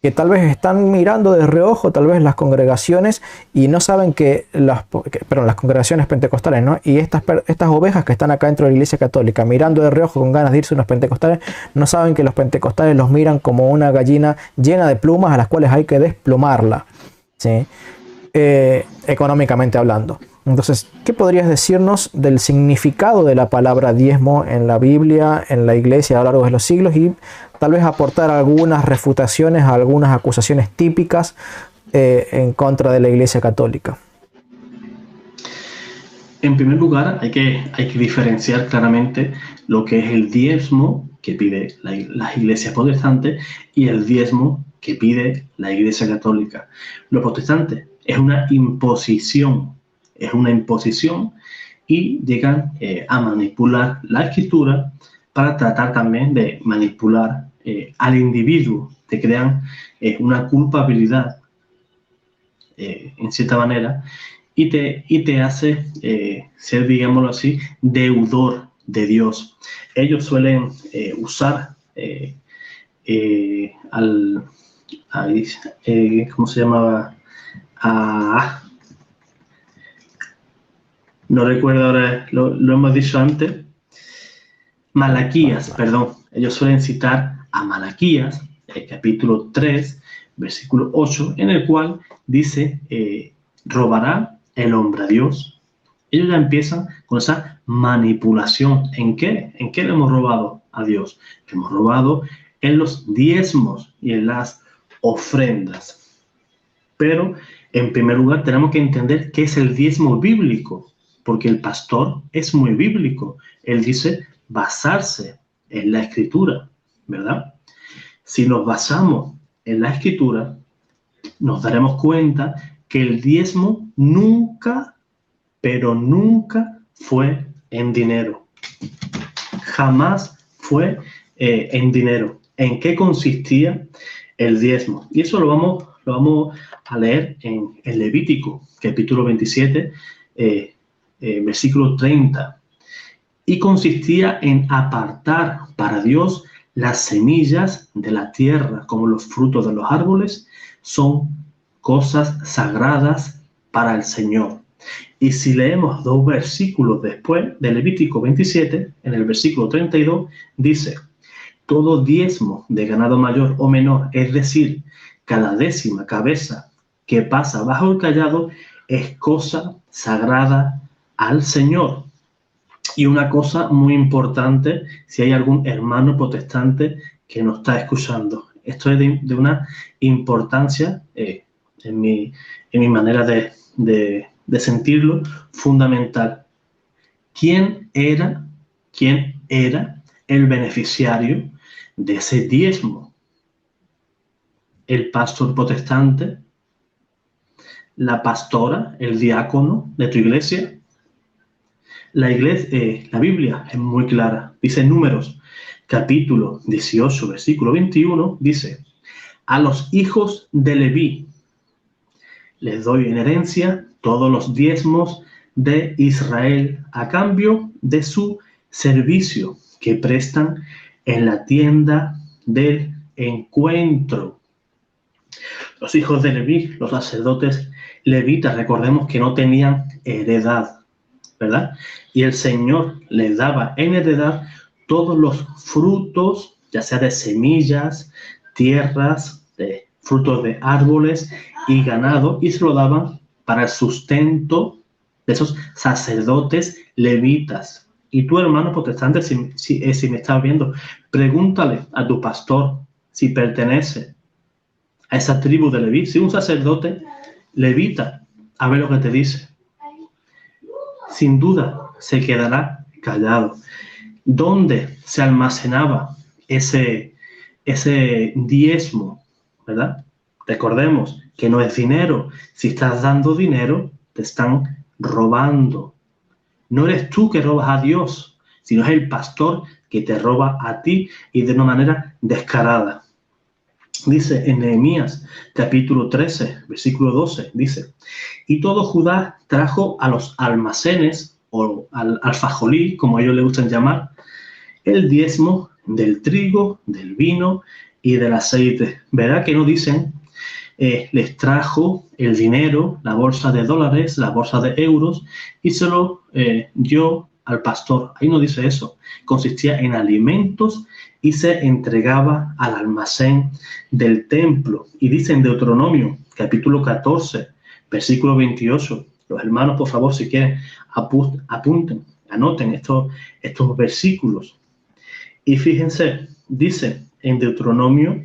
que tal vez están mirando de reojo tal vez las congregaciones y no saben que las congregaciones pentecostales, ¿no? Y estas ovejas que están acá dentro de la Iglesia Católica mirando de reojo con ganas de irse a unos pentecostales, no saben que los pentecostales los miran como una gallina llena de plumas a las cuales hay que desplumarla, ¿sí? Económicamente hablando. Entonces, ¿qué podrías decirnos del significado de la palabra diezmo en la Biblia, en la Iglesia a lo largo de los siglos, y tal vez aportar algunas refutaciones a algunas acusaciones típicas en contra de la Iglesia Católica? En primer lugar, hay que diferenciar claramente lo que es el diezmo que pide las iglesias protestantes y el diezmo que pide la Iglesia Católica. Lo protestante es una imposición y llegan a manipular la Escritura para tratar también de manipular al individuo. Te crean una culpabilidad, en cierta manera, y te hace ser, digámoslo así, deudor de Dios. Ellos suelen usar ¿cómo se llamaba? No recuerdo ahora, lo hemos dicho antes. Malaquías, perdón. Ellos suelen citar a Malaquías, capítulo 3, versículo 8, en el cual dice, ¿robará el hombre a Dios? Ellos ya empiezan con esa manipulación. ¿En qué? ¿En qué le hemos robado a Dios? Le hemos robado en los diezmos y en las ofrendas. Pero, en primer lugar, tenemos que entender qué es el diezmo bíblico, porque el pastor es muy bíblico. Él dice basarse en la Escritura, ¿verdad? Si nos basamos en la Escritura, nos daremos cuenta que el diezmo nunca, pero nunca fue en dinero. Jamás fue en dinero. ¿En qué consistía el diezmo? Y eso lo vamos a leer en Levítico, capítulo 27, versículo 30. Y consistía en apartar para Dios las semillas de la tierra, como los frutos de los árboles, son cosas sagradas para el Señor. Y si leemos 2 versículos después de Levítico 27, en el versículo 32, dice, todo diezmo de ganado mayor o menor, es decir, cada décima cabeza que pasa bajo el cayado, es cosa sagrada al Señor. Y una cosa muy importante, si hay algún hermano protestante que nos está escuchando, esto es de una importancia en mi manera de sentirlo, fundamental. ¿Quién era el beneficiario de ese diezmo? ¿El pastor protestante? ¿La pastora? ¿El diácono de tu iglesia? La Biblia es muy clara. Dice en Números, capítulo 18, versículo 21, dice, a los hijos de Leví les doy en herencia todos los diezmos de Israel a cambio de su servicio que prestan en la tienda del encuentro. Los hijos de Leví, los sacerdotes levitas, recordemos que no tenían heredad, ¿verdad? Y el Señor les daba en heredad todos los frutos, ya sea de semillas, tierras, de frutos de árboles y ganado, y se lo daban para el sustento de esos sacerdotes levitas. Y tú, hermano protestante, si me estás viendo, pregúntale a tu pastor si pertenece a esa tribu de Leví, si un sacerdote levita, a ver lo que te dice. Sin duda se quedará callado. ¿Dónde se almacenaba ese diezmo? ¿Verdad? Recordemos que no es dinero. Si estás dando dinero, te están robando. No eres tú que robas a Dios, sino es el pastor que te roba a ti y de una manera descarada. Dice en Nehemías, capítulo 13, versículo 12, dice, y todo Judá trajo a los almacenes, o al alfajolí, como a ellos les gustan llamar, el diezmo del trigo, del vino y del aceite. ¿Verdad que no dicen, les trajo el dinero, la bolsa de dólares, la bolsa de euros, y se lo dio al pastor? Ahí no dice eso. Consistía en alimentos y se entregaba al almacén del templo. Y dice en Deuteronomio, capítulo 14, versículo 28. Los hermanos, por favor, si quieren, apunten, anoten estos versículos. Y fíjense, dice en Deuteronomio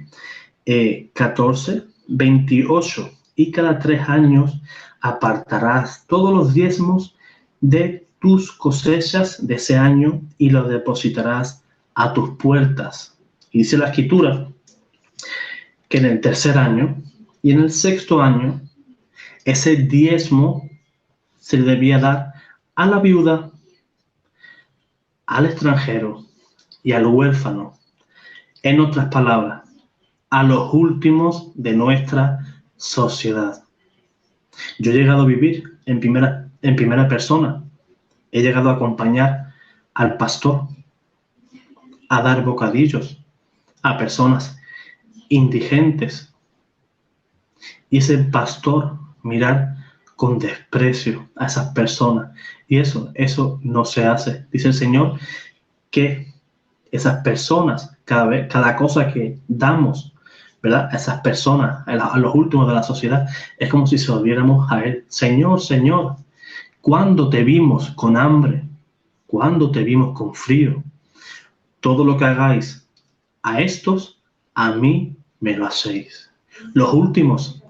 14, 28, y cada 3 años apartarás todos los diezmos de tus cosechas de ese año y los depositarás a tus puertas. Y dice la Escritura que en el 3er año y en el 6º año ese diezmo se le debía dar a la viuda, al extranjero y al huérfano. En otras palabras, a los últimos de nuestra sociedad. Yo he llegado a vivir en primera persona. He llegado a acompañar al pastor a dar bocadillos a personas indigentes. Y ese pastor mirar con desprecio a esas personas. Y eso no se hace. Dice el Señor que esas personas, cada cosa que damos, ¿verdad?, a esas personas, a los últimos de la sociedad, es como si se lo diéramos a Él. Señor, Señor, ¿cuándo te vimos con hambre? ¿Cuándo te vimos con frío? Todo lo que hagáis a estos, a mí me lo hacéis. Los últimos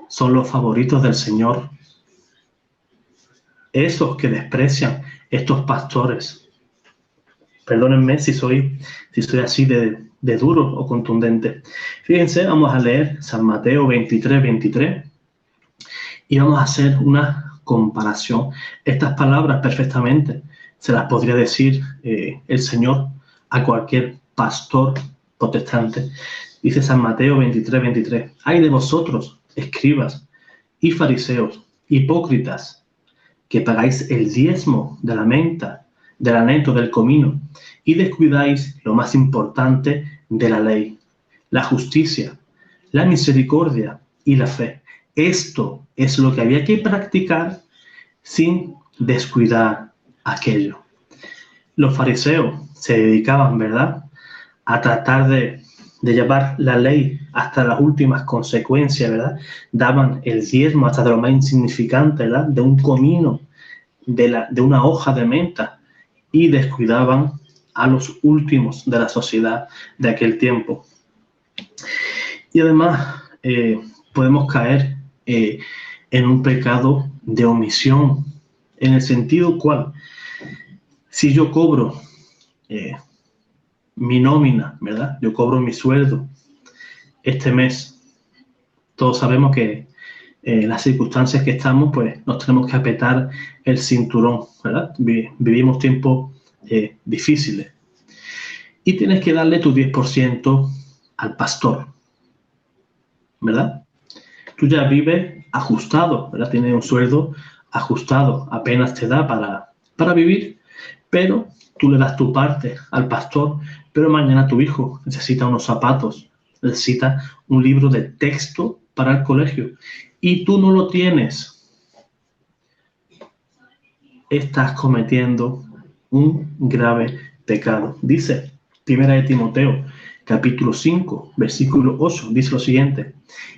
son los favoritos del Señor. Esos que desprecian estos pastores. Perdónenme si soy así de duro o contundente. Fíjense, vamos a leer San Mateo 23, 23 y vamos a hacer una comparación. Estas palabras perfectamente se las podría decir el Señor a cualquier pastor protestante. Dice San Mateo 23, 23. Ay de vosotros, escribas y fariseos, hipócritas, que pagáis el diezmo de la menta, del aneto, del comino, y descuidáis lo más importante de la ley, la justicia, la misericordia y la fe. Esto es lo que había que practicar sin descuidar aquello. Los fariseos se dedicaban, ¿verdad?, a tratar de llevar la ley hasta las últimas consecuencias, ¿verdad? Daban el diezmo hasta de lo más insignificante, ¿verdad?, de un comino, de una hoja de menta, y descuidaban a los últimos de la sociedad de aquel tiempo. Y además podemos caer en un pecado de omisión, en el sentido cual, si yo cobro mi nómina, ¿verdad?, yo cobro mi sueldo este mes, todos sabemos que las circunstancias que estamos, pues nos tenemos que apretar el cinturón, ¿verdad? Vivimos tiempos difíciles. Y tienes que darle tu 10% al pastor, ¿verdad? Tú ya vives ajustado, ¿verdad? Tienes un sueldo ajustado, apenas te da para vivir, pero tú le das tu parte al pastor, pero mañana tu hijo necesita unos zapatos, necesita un libro de texto para el colegio, y tú no lo tienes. Estás cometiendo un grave pecado. Dice 1 Timoteo, capítulo 5, versículo 8, dice lo siguiente: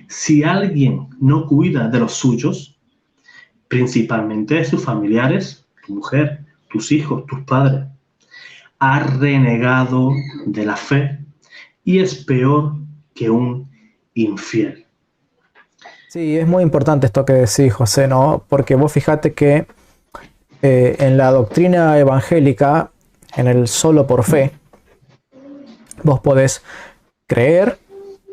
si alguien no cuida de los suyos, principalmente de sus familiares, tu mujer, tus hijos, tus padres, ha renegado de la fe y es peor que un infiel. Sí, es muy importante esto que decís, José, ¿no? Porque vos fíjate que en la doctrina evangélica, en el solo por fe, vos podés creer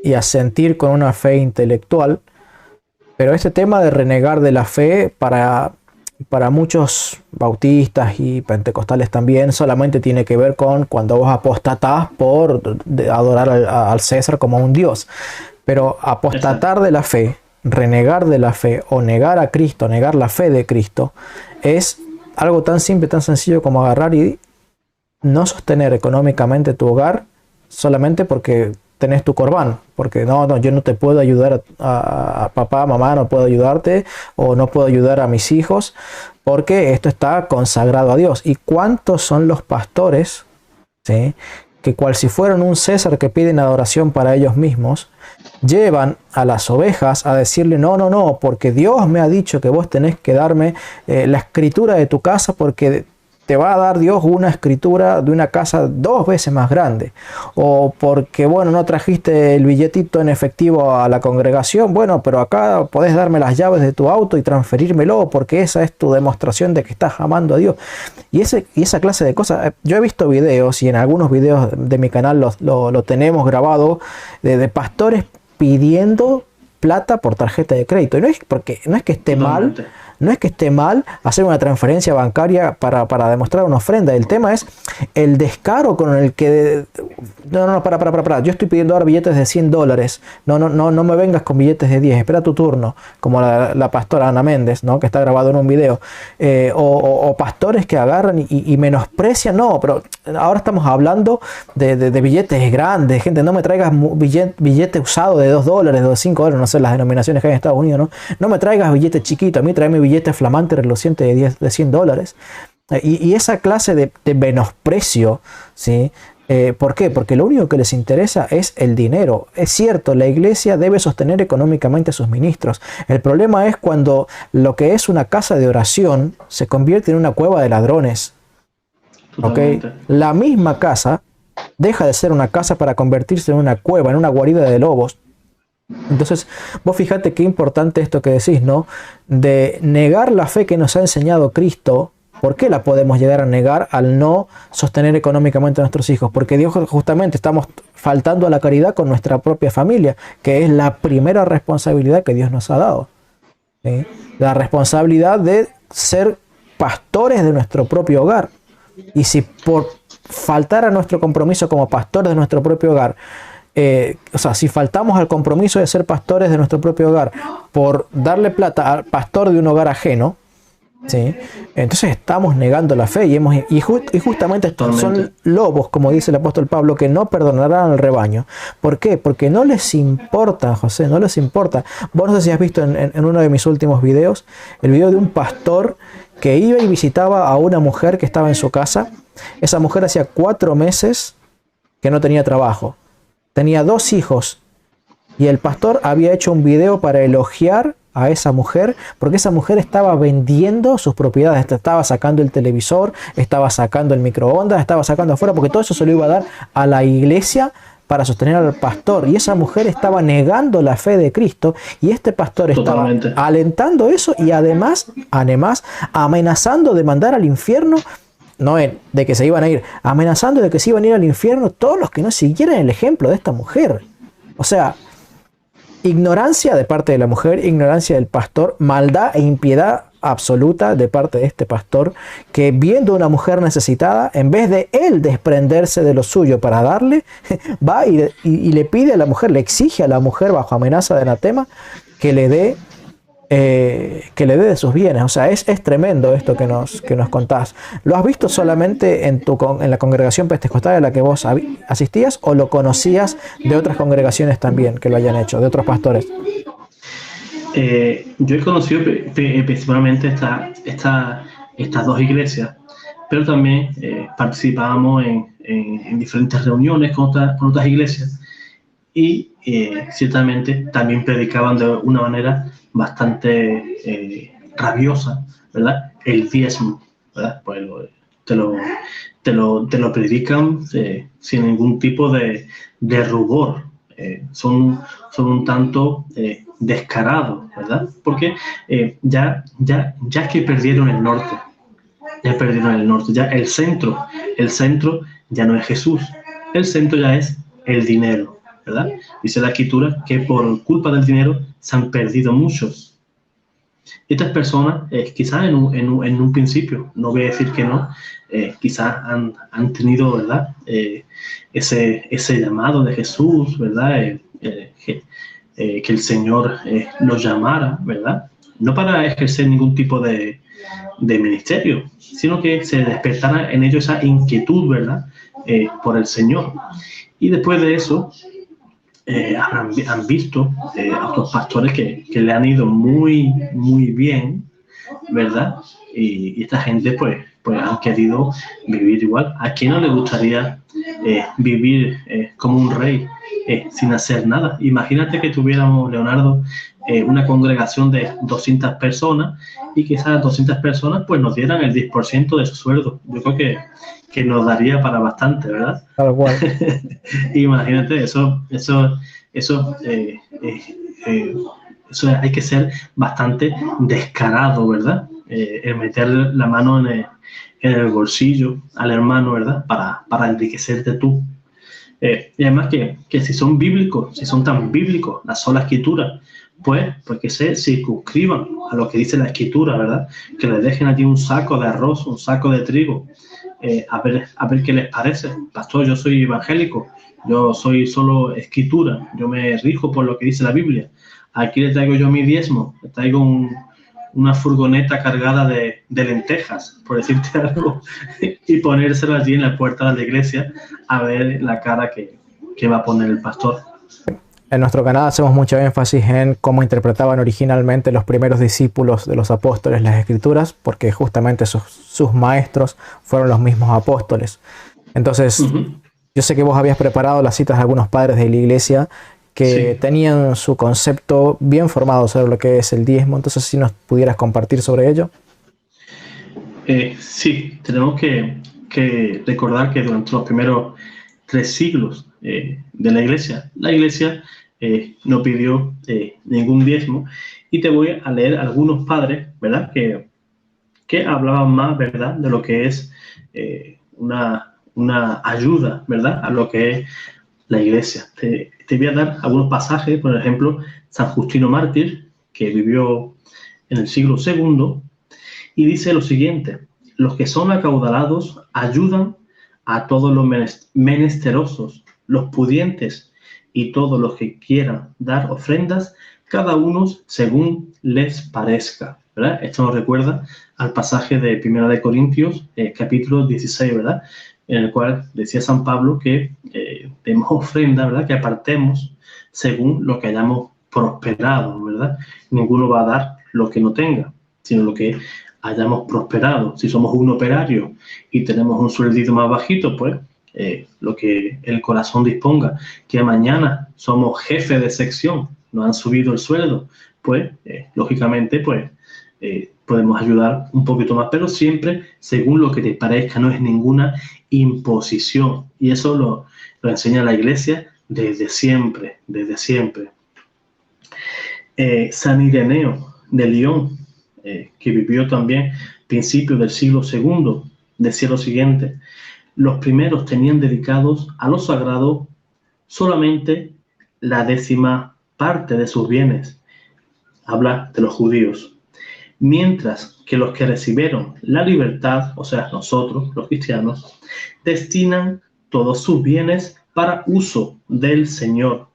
y asentir con una fe intelectual, pero este tema de renegar de la fe para muchos bautistas y pentecostales también solamente tiene que ver con cuando vos apostatás por adorar al César como un Dios. Pero apostatar de la fe, renegar de la fe o negar a Cristo, negar la fe de Cristo, es algo tan simple, tan sencillo como agarrar y no sostener económicamente tu hogar solamente porque tenés tu corbán, porque no, yo no te puedo ayudar a papá, mamá, no puedo ayudarte, o no puedo ayudar a mis hijos, porque esto está consagrado a Dios. ¿Y cuántos son los pastores, ¿sí?, que cual si fueran un César que piden adoración para ellos mismos, llevan a las ovejas a decirle no, porque Dios me ha dicho que vos tenés que darme la escritura de tu casa, porque te va a dar Dios una escritura de una casa 2 veces más grande, o porque bueno, no trajiste el billetito en efectivo a la congregación, bueno, pero acá podés darme las llaves de tu auto y transferírmelo, porque esa es tu demostración de que estás amando a Dios. Y esa clase de cosas, yo he visto videos, y en algunos videos de mi canal lo tenemos grabado, de pastores pidiendo plata por tarjeta de crédito. Y no es que esté mal. No es que esté mal hacer una transferencia bancaria para demostrar una ofrenda. El tema es el descaro con el que... para. Yo estoy pidiendo ahora billetes de $100. No me vengas con billetes de 10. Espera tu turno. Como la pastora Ana Méndez, ¿no?, que está grabado en un video. O pastores que agarran y menosprecian. No, pero ahora estamos hablando de billetes grandes. Gente, no me traigas billete usado de $2, de $5, no sé las denominaciones que hay en Estados Unidos, ¿no? No me traigas billetes chiquitos. A mí tráeme billete flamante reluciente de $100. Y esa clase de menosprecio, ¿sí? ¿Por qué? Porque lo único que les interesa es el dinero. Es cierto, la iglesia debe sostener económicamente a sus ministros. El problema es cuando lo que es una casa de oración se convierte en una cueva de ladrones. ¿Okay? La misma casa deja de ser una casa para convertirse en una cueva, en una guarida de lobos. Entonces, vos fíjate qué importante esto que decís, ¿no? De negar la fe que nos ha enseñado Cristo. ¿Por qué la podemos llegar a negar al no sostener económicamente a nuestros hijos? Porque Dios, justamente estamos faltando a la caridad con nuestra propia familia, que es la primera responsabilidad que Dios nos ha dado, ¿sí? La responsabilidad de ser pastores de nuestro propio hogar. Y si por faltar a nuestro compromiso como pastores de nuestro propio hogar, si faltamos al compromiso de ser pastores de nuestro propio hogar por darle plata al pastor de un hogar ajeno, ¿sí?, entonces estamos negando la fe y justamente estos son lobos, como dice el apóstol Pablo, que no perdonarán al rebaño. ¿Por qué? Porque no les importa, José, no les importa. Vos no sé si has visto en uno de mis últimos videos, el video de un pastor que iba y visitaba a una mujer que estaba en su casa. Esa mujer hacía 4 meses que no tenía trabajo. Tenía 2 hijos y el pastor había hecho un video para elogiar a esa mujer, porque esa mujer estaba vendiendo sus propiedades, estaba sacando el televisor, estaba sacando el microondas, estaba sacando afuera, porque todo eso se lo iba a dar a la iglesia para sostener al pastor, y esa mujer estaba negando la fe de Cristo, y este pastor estaba alentando eso y además amenazando de mandar al infierno. No de que se iban a ir, amenazando de que se iban a ir al infierno todos los que no siguieran el ejemplo de esta mujer. O sea, ignorancia de parte de la mujer, ignorancia del pastor, maldad e impiedad absoluta de parte de este pastor, que viendo a una mujer necesitada, en vez de él desprenderse de lo suyo para darle, va y le pide a la mujer, le exige a la mujer bajo amenaza de anatema que le dé de sus bienes. O sea, es tremendo esto que nos contás. ¿Lo has visto solamente en la congregación pentecostal a la que vos asistías, o lo conocías de otras congregaciones también que lo hayan hecho, de otros pastores? Yo he conocido principalmente estas 2 iglesias, pero también participábamos en diferentes reuniones con otras iglesias, y ciertamente también predicaban de una manera bastante rabiosa, ¿verdad?, el diezmo, ¿verdad? Pues te lo predican sin ningún tipo de rubor. Son un tanto descarados, ¿verdad? Porque ya que perdieron el norte, ya el centro ya no es Jesús, el centro ya es el dinero, ¿verdad? Dice la Escritura que por culpa del dinero se han perdido muchos. Estas personas, quizás en un principio, no voy a decir que no, quizás han tenido, ¿verdad?, ese llamado de Jesús, ¿verdad?, que el Señor los llamara, ¿verdad?, no para ejercer ningún tipo de ministerio, sino que se despertara en ellos esa inquietud, ¿verdad?, por el Señor. Y después de eso, han visto a otros pastores que le han ido muy, muy bien, ¿verdad? Y esta gente pues han querido vivir igual. ¿A quién no le gustaría vivir como un rey sin hacer nada? Imagínate que tuviéramos, Leonardo, una congregación de 200 personas y que esas 200 personas pues nos dieran el 10% de su sueldo. Yo creo que nos daría para bastante, ¿verdad? Tal cual. Imagínate, eso hay que ser bastante descarado, ¿verdad? El meter la mano en el bolsillo al hermano, ¿verdad? Para enriquecerte tú. Y además que si son bíblicos, si son tan bíblicos, la sola escritura, pues que se circunscriban a lo que dice la escritura, ¿verdad? Que les dejen allí un saco de arroz, un saco de trigo, a ver qué les parece. Pastor, yo soy evangélico, yo soy solo escritura, yo me rijo por lo que dice la Biblia. Aquí le traigo yo mi diezmo, le traigo una furgoneta cargada de lentejas, por decirte algo, y ponérselo allí en la puerta de la iglesia a ver la cara que va a poner el pastor. En nuestro canal hacemos mucho énfasis en cómo interpretaban originalmente los primeros discípulos de los apóstoles las escrituras, porque justamente sus maestros fueron los mismos apóstoles. Entonces, yo sé que vos habías preparado las citas de algunos padres de la iglesia que tenían su concepto bien formado sobre lo que es el diezmo. Entonces, si nos pudieras compartir sobre ello. Sí, tenemos que recordar que durante los primeros 3 siglos de la iglesia no pidió ningún diezmo, y te voy a leer algunos padres, ¿verdad? Que hablaban más, ¿verdad? De lo que es una ayuda, ¿verdad? A lo que es la iglesia. Te voy a dar algunos pasajes, por ejemplo, San Justino Mártir, que vivió en el siglo II, y dice lo siguiente: los que son acaudalados ayudan a todos los menesterosos, los pudientes y todos los que quieran dar ofrendas, cada uno según les parezca, ¿verdad? Esto nos recuerda al pasaje de 1 de Corintios, capítulo 16, ¿verdad? En el cual decía San Pablo que demos ofrenda, ¿verdad? Que apartemos según lo que hayamos prosperado, ¿verdad? Ninguno va a dar lo que no tenga, sino lo que hayamos prosperado. Si somos un operario y tenemos un sueldito más bajito, pues lo que el corazón disponga. Que mañana somos jefe de sección, nos han subido el sueldo, pues lógicamente pues podemos ayudar un poquito más, pero siempre según lo que te parezca, no es ninguna imposición. Y eso lo enseña la iglesia desde siempre, desde siempre. San Ireneo de Lyon, que vivió también principios del siglo II, decía lo siguiente: los primeros tenían dedicados a lo sagrado solamente la 10ª parte de sus bienes. Habla de los judíos. Mientras que los que recibieron la libertad, o sea, nosotros, los cristianos, destinan todos sus bienes para uso del Señor,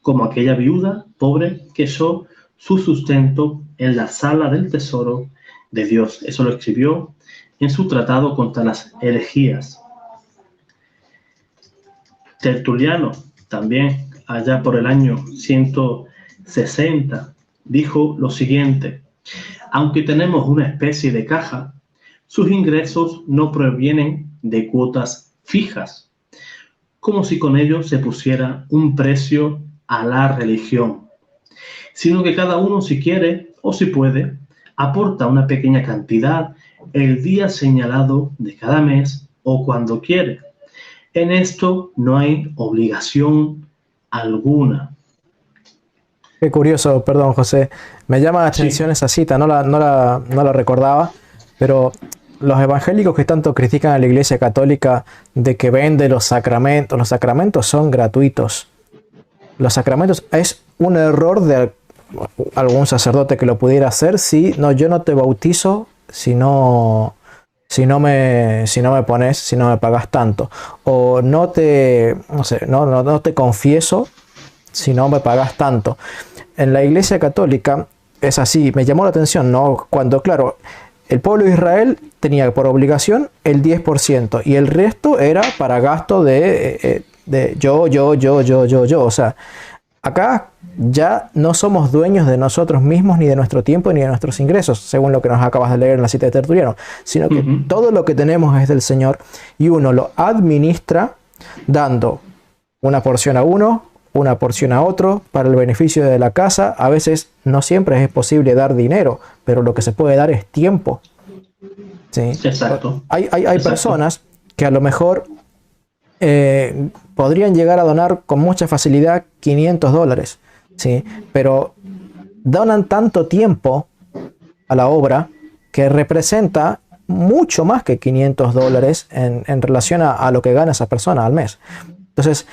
como aquella viuda pobre que echó su sustento en la sala del tesoro de Dios. Eso lo escribió en su tratado contra las herejías. Tertuliano, también allá por el año 160, dijo lo siguiente: aunque tenemos una especie de caja, sus ingresos no provienen de cuotas fijas, como si con ello se pusiera un precio a la religión, sino que cada uno, si quiere o si puede, aporta una pequeña cantidad el día señalado de cada mes o cuando quiere. En esto no hay obligación alguna. Qué curioso, perdón, José. Me llama la atención esa cita, no la recordaba, pero los evangélicos que tanto critican a la Iglesia Católica de que vende los sacramentos son gratuitos. Los sacramentos es un error de algún sacerdote que lo pudiera hacer. Si no, yo no te bautizo si no me pagas tanto, o no te confieso si no me pagas tanto. En la Iglesia Católica es así. Me llamó la atención, ¿no? Cuando, claro, el pueblo de Israel tenía por obligación el 10% y el resto era para gasto de yo. O sea, acá ya no somos dueños de nosotros mismos, ni de nuestro tiempo, ni de nuestros ingresos, según lo que nos acabas de leer en la cita de Tertuliano, sino que todo lo que tenemos es del Señor y uno lo administra dando una porción a uno, una porción a otro, para el beneficio de la casa. A veces no siempre es posible dar dinero, pero lo que se puede dar es tiempo. ¿Sí? Exacto. Hay personas que a lo mejor podrían llegar a donar con mucha facilidad $500, ¿sí? Pero donan tanto tiempo a la obra que representa mucho más que $500 en relación a lo que gana esa persona al mes. Entonces,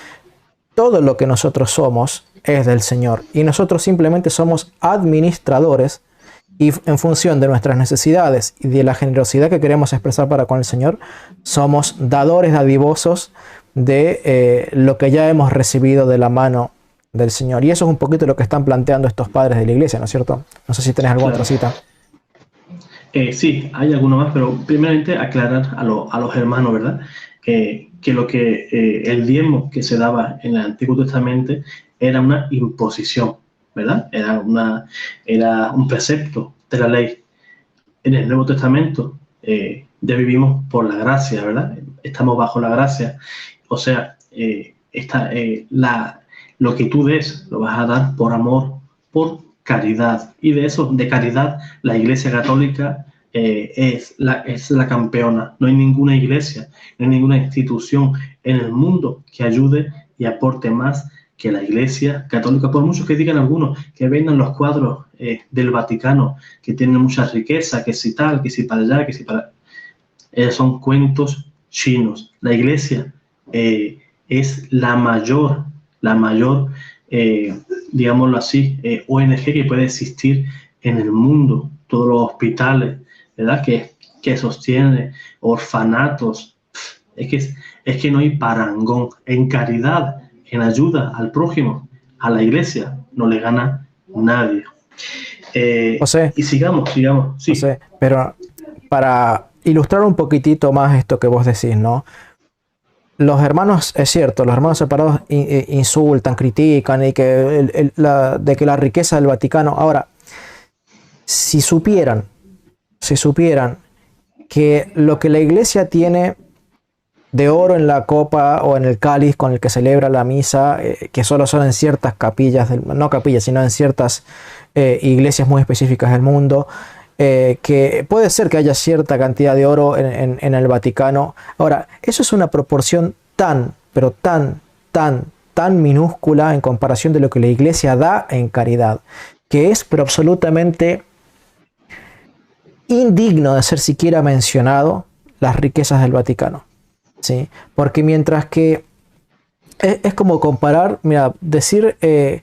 todo lo que nosotros somos es del Señor y nosotros simplemente somos administradores, y en función de nuestras necesidades y de la generosidad que queremos expresar para con el Señor, somos dadores dadivosos de lo que ya hemos recibido de la mano del Señor. Y eso es un poquito lo que están planteando estos padres de la iglesia, ¿no es cierto? No sé si tenés alguna otra cita. Sí, hay alguno más, pero primeramente aclarar a los hermanos, ¿verdad? Que el diezmo que se daba en el Antiguo Testamento era una imposición, ¿verdad? Era un precepto de la ley. En el Nuevo Testamento ya vivimos por la gracia, ¿verdad? Estamos bajo la gracia. O sea, lo que tú des lo vas a dar por amor, por caridad. Y de caridad, la Iglesia Católica es la campeona. No hay ninguna iglesia, no hay ninguna institución en el mundo que ayude y aporte más que la Iglesia Católica. Por mucho que digan algunos que vendan los cuadros del Vaticano, que tienen mucha riqueza, que si tal, que si para allá, que si para... son cuentos chinos. La Iglesia es la mayor, digámoslo así, ONG que puede existir en el mundo. Todos los hospitales, ¿verdad? Que sostiene, orfanatos. Es que no hay parangón. En caridad, en ayuda al prójimo, a la iglesia, no le gana nadie. José, y sigamos, sí. José, pero para ilustrar un poquitito más esto que vos decís, ¿no? Los hermanos, es cierto, los hermanos separados insultan, critican de que la riqueza del Vaticano. Ahora, si supieran que lo que la iglesia tiene de oro en la copa o en el cáliz con el que celebra la misa, que solo son en ciertas capillas, no capillas, sino en ciertas iglesias muy específicas del mundo, que puede ser que haya cierta cantidad de oro en el Vaticano. Ahora, eso es una proporción pero tan minúscula en comparación de lo que la iglesia da en caridad, que es pero absolutamente indigno de ser siquiera mencionado las riquezas del Vaticano. ¿Sí? Porque mientras que es como comparar, mira, decir que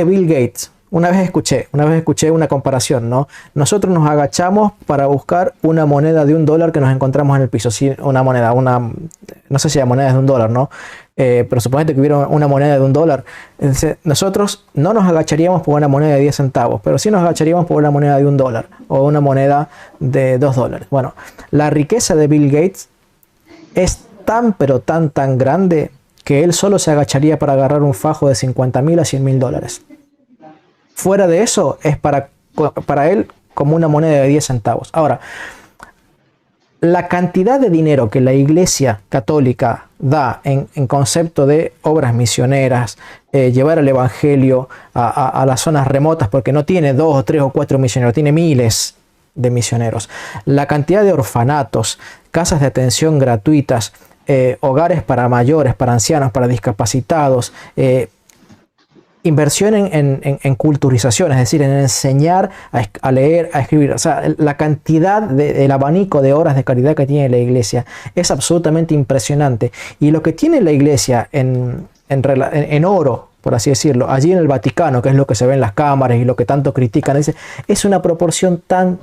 Bill Gates, una vez escuché una comparación, ¿no? Nosotros nos agachamos para buscar una moneda de $1 que nos encontramos en el piso, ¿sí? No sé si la moneda es de $1, ¿no? Pero suponete que hubiera una moneda de $1. Entonces, nosotros no nos agacharíamos por una moneda de 10 centavos, pero sí nos agacharíamos por una moneda de $1 o una moneda de $2. Bueno, la riqueza de Bill Gates es tan grande que él solo se agacharía para agarrar un fajo de $50,000 a $100,000. Fuera de eso, es para él como una moneda de 10 centavos. Ahora, la cantidad de dinero que la Iglesia Católica da en concepto de obras misioneras, llevar el Evangelio a las zonas remotas, porque no tiene 2 o 3 o 4 misioneros, tiene miles de misioneros. La cantidad de orfanatos, casas de atención gratuitas, hogares para mayores, para ancianos, para discapacitados, inversión en culturización, es decir, en enseñar a leer, a escribir. O sea, la cantidad del abanico de horas de caridad que tiene la iglesia es absolutamente impresionante. Y lo que tiene la iglesia en oro, por así decirlo, allí en el Vaticano, que es lo que se ve en las cámaras y lo que tanto critican, es una proporción tan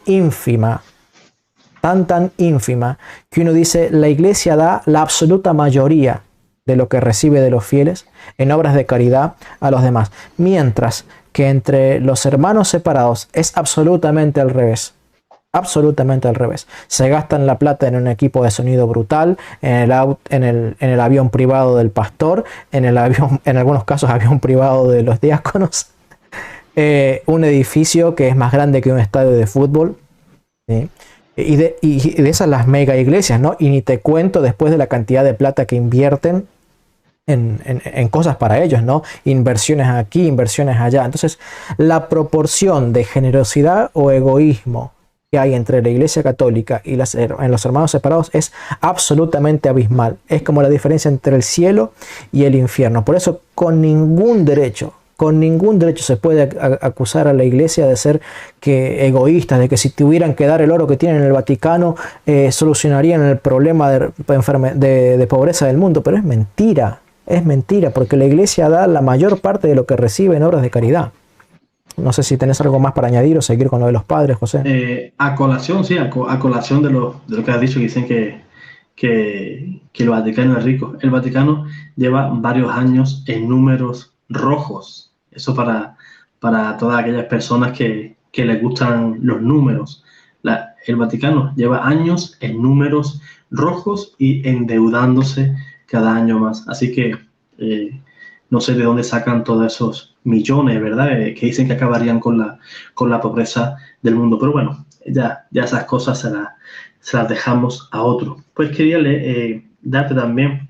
ínfima, tan ínfima, que uno dice, la iglesia da la absoluta mayoría de lo que recibe de los fieles en obras de caridad a los demás, mientras que entre los hermanos separados es absolutamente al revés. absolutamente al revés. Se gastan la plata en un equipo de sonido brutal, en el avión privado del pastor, en algunos casos avión privado de los diáconos, un edificio que es más grande que un estadio de fútbol, ¿sí? Y de esas las mega iglesias, ¿no? Y ni te cuento después de la cantidad de plata que invierten en cosas para ellos, ¿no? Inversiones aquí, inversiones allá. Entonces, la proporción de generosidad o egoísmo que hay entre la Iglesia Católica y en los hermanos separados es absolutamente abismal. Es como la diferencia entre el cielo y el infierno. Por eso, con ningún derecho se puede acusar a la Iglesia de ser egoísta, de que si tuvieran que dar el oro que tienen en el Vaticano, solucionarían el problema de pobreza del mundo. Pero es mentira, porque la Iglesia da la mayor parte de lo que recibe en obras de caridad. No sé si tenés algo más para añadir o seguir con lo de los padres, José. A colación de lo que has dicho, que dicen que el Vaticano es rico. El Vaticano lleva varios años en números rojos. Eso para todas aquellas personas que les gustan los números. El Vaticano lleva años en números rojos y endeudándose cada año más. Así que no sé de dónde sacan todos esos millones, ¿verdad? Que dicen que acabarían con la pobreza del mundo. Pero bueno, ya esas cosas se las dejamos a otro. Pues quería darte también,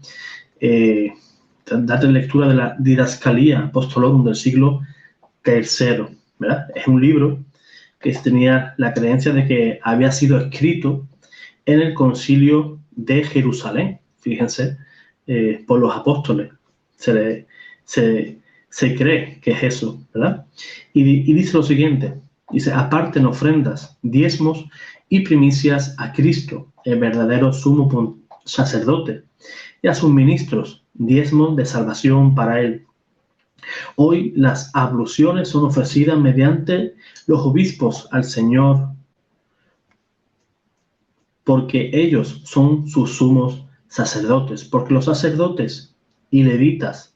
darte lectura de la Didascalía Apostolorum del siglo III, ¿verdad? Es un libro que tenía la creencia de que había sido escrito en el Concilio de Jerusalén, fíjense, por los apóstoles. Se cree que es eso, ¿verdad? Y dice lo siguiente, dice: aparten ofrendas, diezmos y primicias a Cristo, el verdadero sumo sacerdote, y a sus ministros, diezmos de salvación para él. Hoy las abluciones son ofrecidas mediante los obispos al Señor, porque ellos son sus sumos sacerdotes, porque los sacerdotes y levitas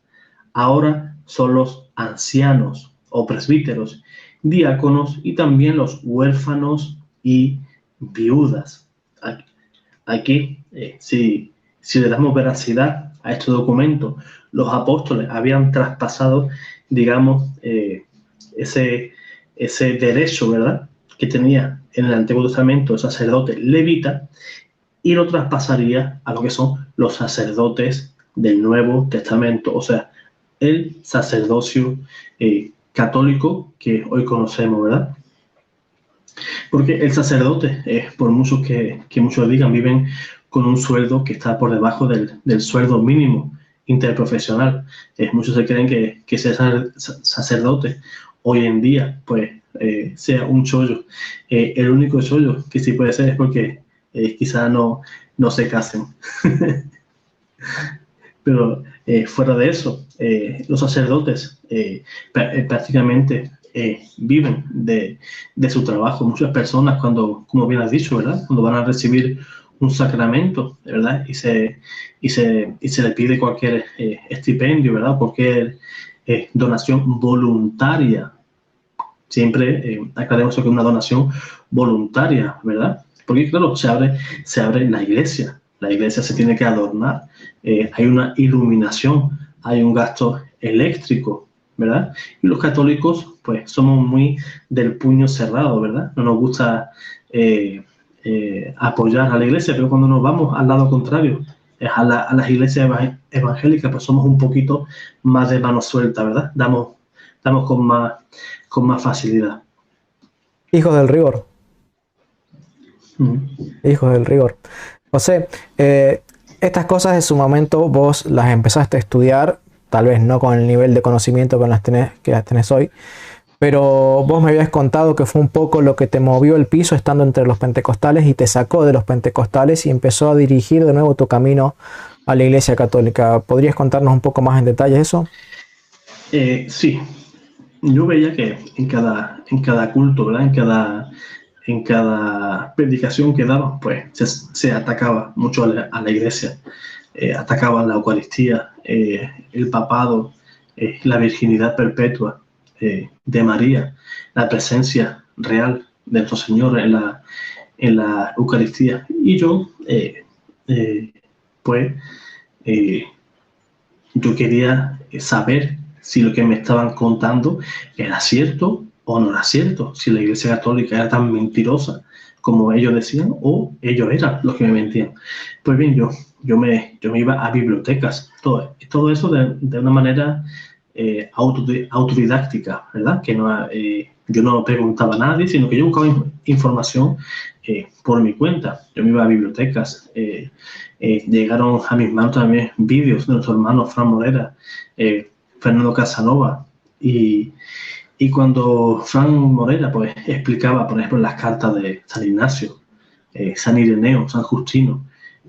ahora son los ancianos o presbíteros, diáconos y también los huérfanos y viudas. Aquí, si le damos veracidad a este documento, los apóstoles habían traspasado, digamos, ese derecho, ¿verdad?, que tenía en el Antiguo Testamento el sacerdote levita, y lo traspasaría a lo que son los sacerdotes del Nuevo Testamento, o sea, el sacerdocio católico que hoy conocemos, ¿verdad? Porque el sacerdote, por muchos que muchos digan, viven con un sueldo que está por debajo del sueldo mínimo interprofesional. Muchos se creen que ser sacerdote hoy en día, pues, sea un chollo. El único chollo que sí puede ser es porque quizá no se casen. Pero fuera de eso, los sacerdotes prácticamente viven de su trabajo. Muchas personas, cuando, como bien has dicho, ¿verdad?, cuando van a recibir un sacramento, ¿verdad?, y se le pide cualquier estipendio, ¿verdad?, cualquier donación voluntaria. Siempre aclaremos que es una donación voluntaria, ¿verdad? Porque, claro, se abre la iglesia. La iglesia se tiene que adornar. Hay una iluminación, hay un gasto eléctrico, ¿verdad? Y los católicos, pues, somos muy del puño cerrado, ¿verdad? No nos gusta apoyar a la iglesia, pero cuando nos vamos al lado contrario, a las iglesias evangélicas, pues somos un poquito más de mano suelta, ¿verdad? Damos con más facilidad. Hijos del rigor. Hijos del rigor. José, estas cosas en su momento vos las empezaste a estudiar, tal vez no con el nivel de conocimiento que las tenés hoy, pero vos me habías contado que fue un poco lo que te movió el piso estando entre los pentecostales y te sacó de los pentecostales y empezó a dirigir de nuevo tu camino a la Iglesia Católica. ¿Podrías contarnos un poco más en detalle eso? Sí. Yo veía que en cada culto, ¿verdad?, en cada predicación que daba, pues se atacaba mucho a la iglesia. Atacaban la Eucaristía, el papado, la virginidad perpetua de María, la presencia real de nuestro Señor en en la Eucaristía. Y yo, yo quería saber si lo que me estaban contando era cierto o no era cierto, si la Iglesia Católica era tan mentirosa como ellos decían o ellos eran los que me mentían. Pues bien, yo me iba a bibliotecas, todo eso de una manera autodidáctica, ¿verdad? Que no, yo no preguntaba a nadie, sino que yo buscaba información por mi cuenta. Yo me iba a bibliotecas. Llegaron a mis manos también vídeos de nuestro hermano Fran Morera, Fernando Casanova, y cuando Fran Morera pues explicaba, por ejemplo, las cartas de San Ignacio, San Ireneo, San Justino,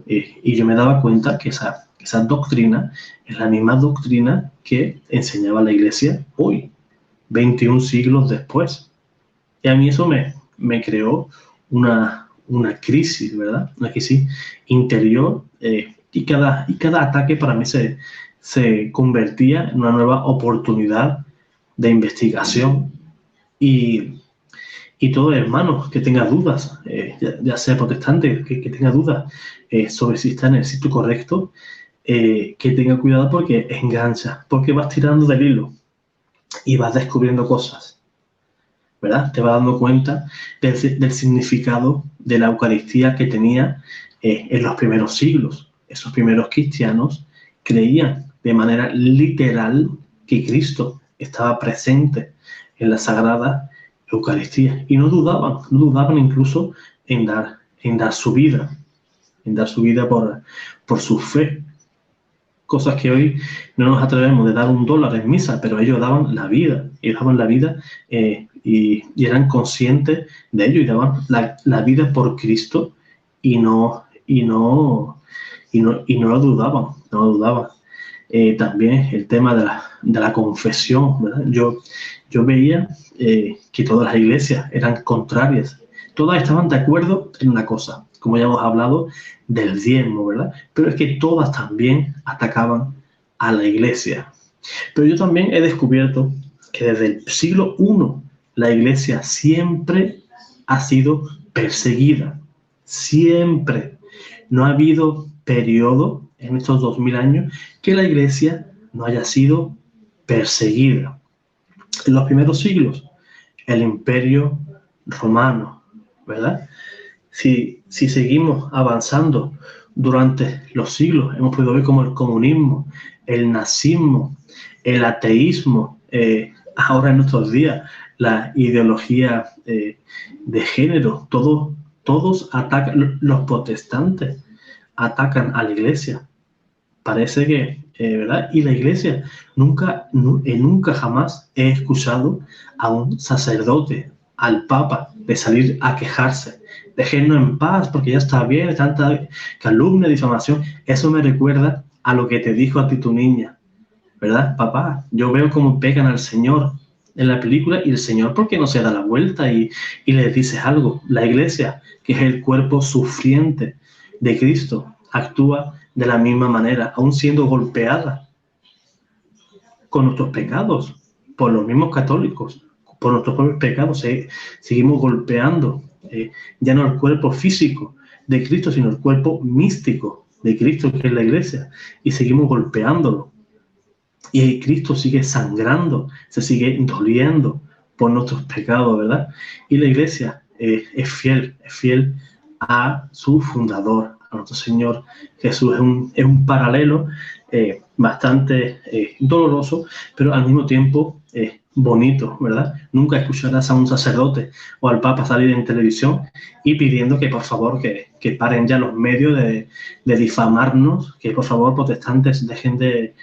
y yo me daba cuenta que esa doctrina es la misma doctrina que enseñaba la Iglesia hoy, 21 siglos después. Y a mí eso me creó una crisis, ¿verdad? Una crisis interior, y cada ataque para mí se convertía en una nueva oportunidad de investigación. Y todo hermano que tenga dudas, ya sea protestante, que tenga dudas sobre si está en el sitio correcto, que tenga cuidado porque engancha, porque vas tirando del hilo y vas descubriendo cosas, ¿verdad? Te vas dando cuenta del significado de la Eucaristía que tenía en los primeros siglos. Esos primeros cristianos creían de manera literal que Cristo estaba presente en la Sagrada Eucaristía y no dudaban incluso en dar su vida por su fe. Cosas que hoy no nos atrevemos de dar $1 en misa, pero ellos daban la vida, y eran conscientes de ello y daban la vida por Cristo y no lo dudaban. También el tema de la confesión, ¿verdad? Yo veía que todas las iglesias eran contrarias. Todas estaban de acuerdo en una cosa, como ya hemos hablado del diezmo, ¿verdad? Pero es que todas también atacaban a la iglesia. Pero yo también he descubierto que desde el siglo I la iglesia siempre ha sido perseguida. Siempre. No ha habido periodo en estos 2000 años que la iglesia no haya sido perseguida. En los primeros siglos, el Imperio Romano, ¿verdad? Si seguimos avanzando durante los siglos, hemos podido ver cómo el comunismo, el nazismo, el ateísmo, ahora en nuestros días, la ideología de género, todos atacan, los protestantes atacan a la iglesia. Parece que, ¿verdad? Y la iglesia, nunca jamás he escuchado a un sacerdote, al papa, de salir a quejarse. Déjennos en paz porque ya está bien, tanta calumnia, difamación. Eso me recuerda a lo que te dijo a ti tu niña, ¿verdad? Papá, yo veo cómo pegan al Señor en la película y el Señor, ¿por qué no se da la vuelta y le dices algo? La iglesia, que es el cuerpo sufriente de Cristo, actúa de la misma manera, aún siendo golpeada con nuestros pecados, por los mismos católicos, por nuestros propios pecados, seguimos golpeando, ya no el cuerpo físico de Cristo, sino el cuerpo místico de Cristo, que es la iglesia, y seguimos golpeándolo. Y Cristo sigue sangrando, se sigue doliendo por nuestros pecados, ¿verdad? Y la iglesia es fiel a su fundador, a nuestro Señor Jesús. Es un paralelo bastante doloroso, pero al mismo tiempo bonito, ¿verdad? Nunca escucharás a un sacerdote o al Papa salir en televisión y pidiendo que por favor que paren ya los medios de difamarnos, que por favor protestantes dejen de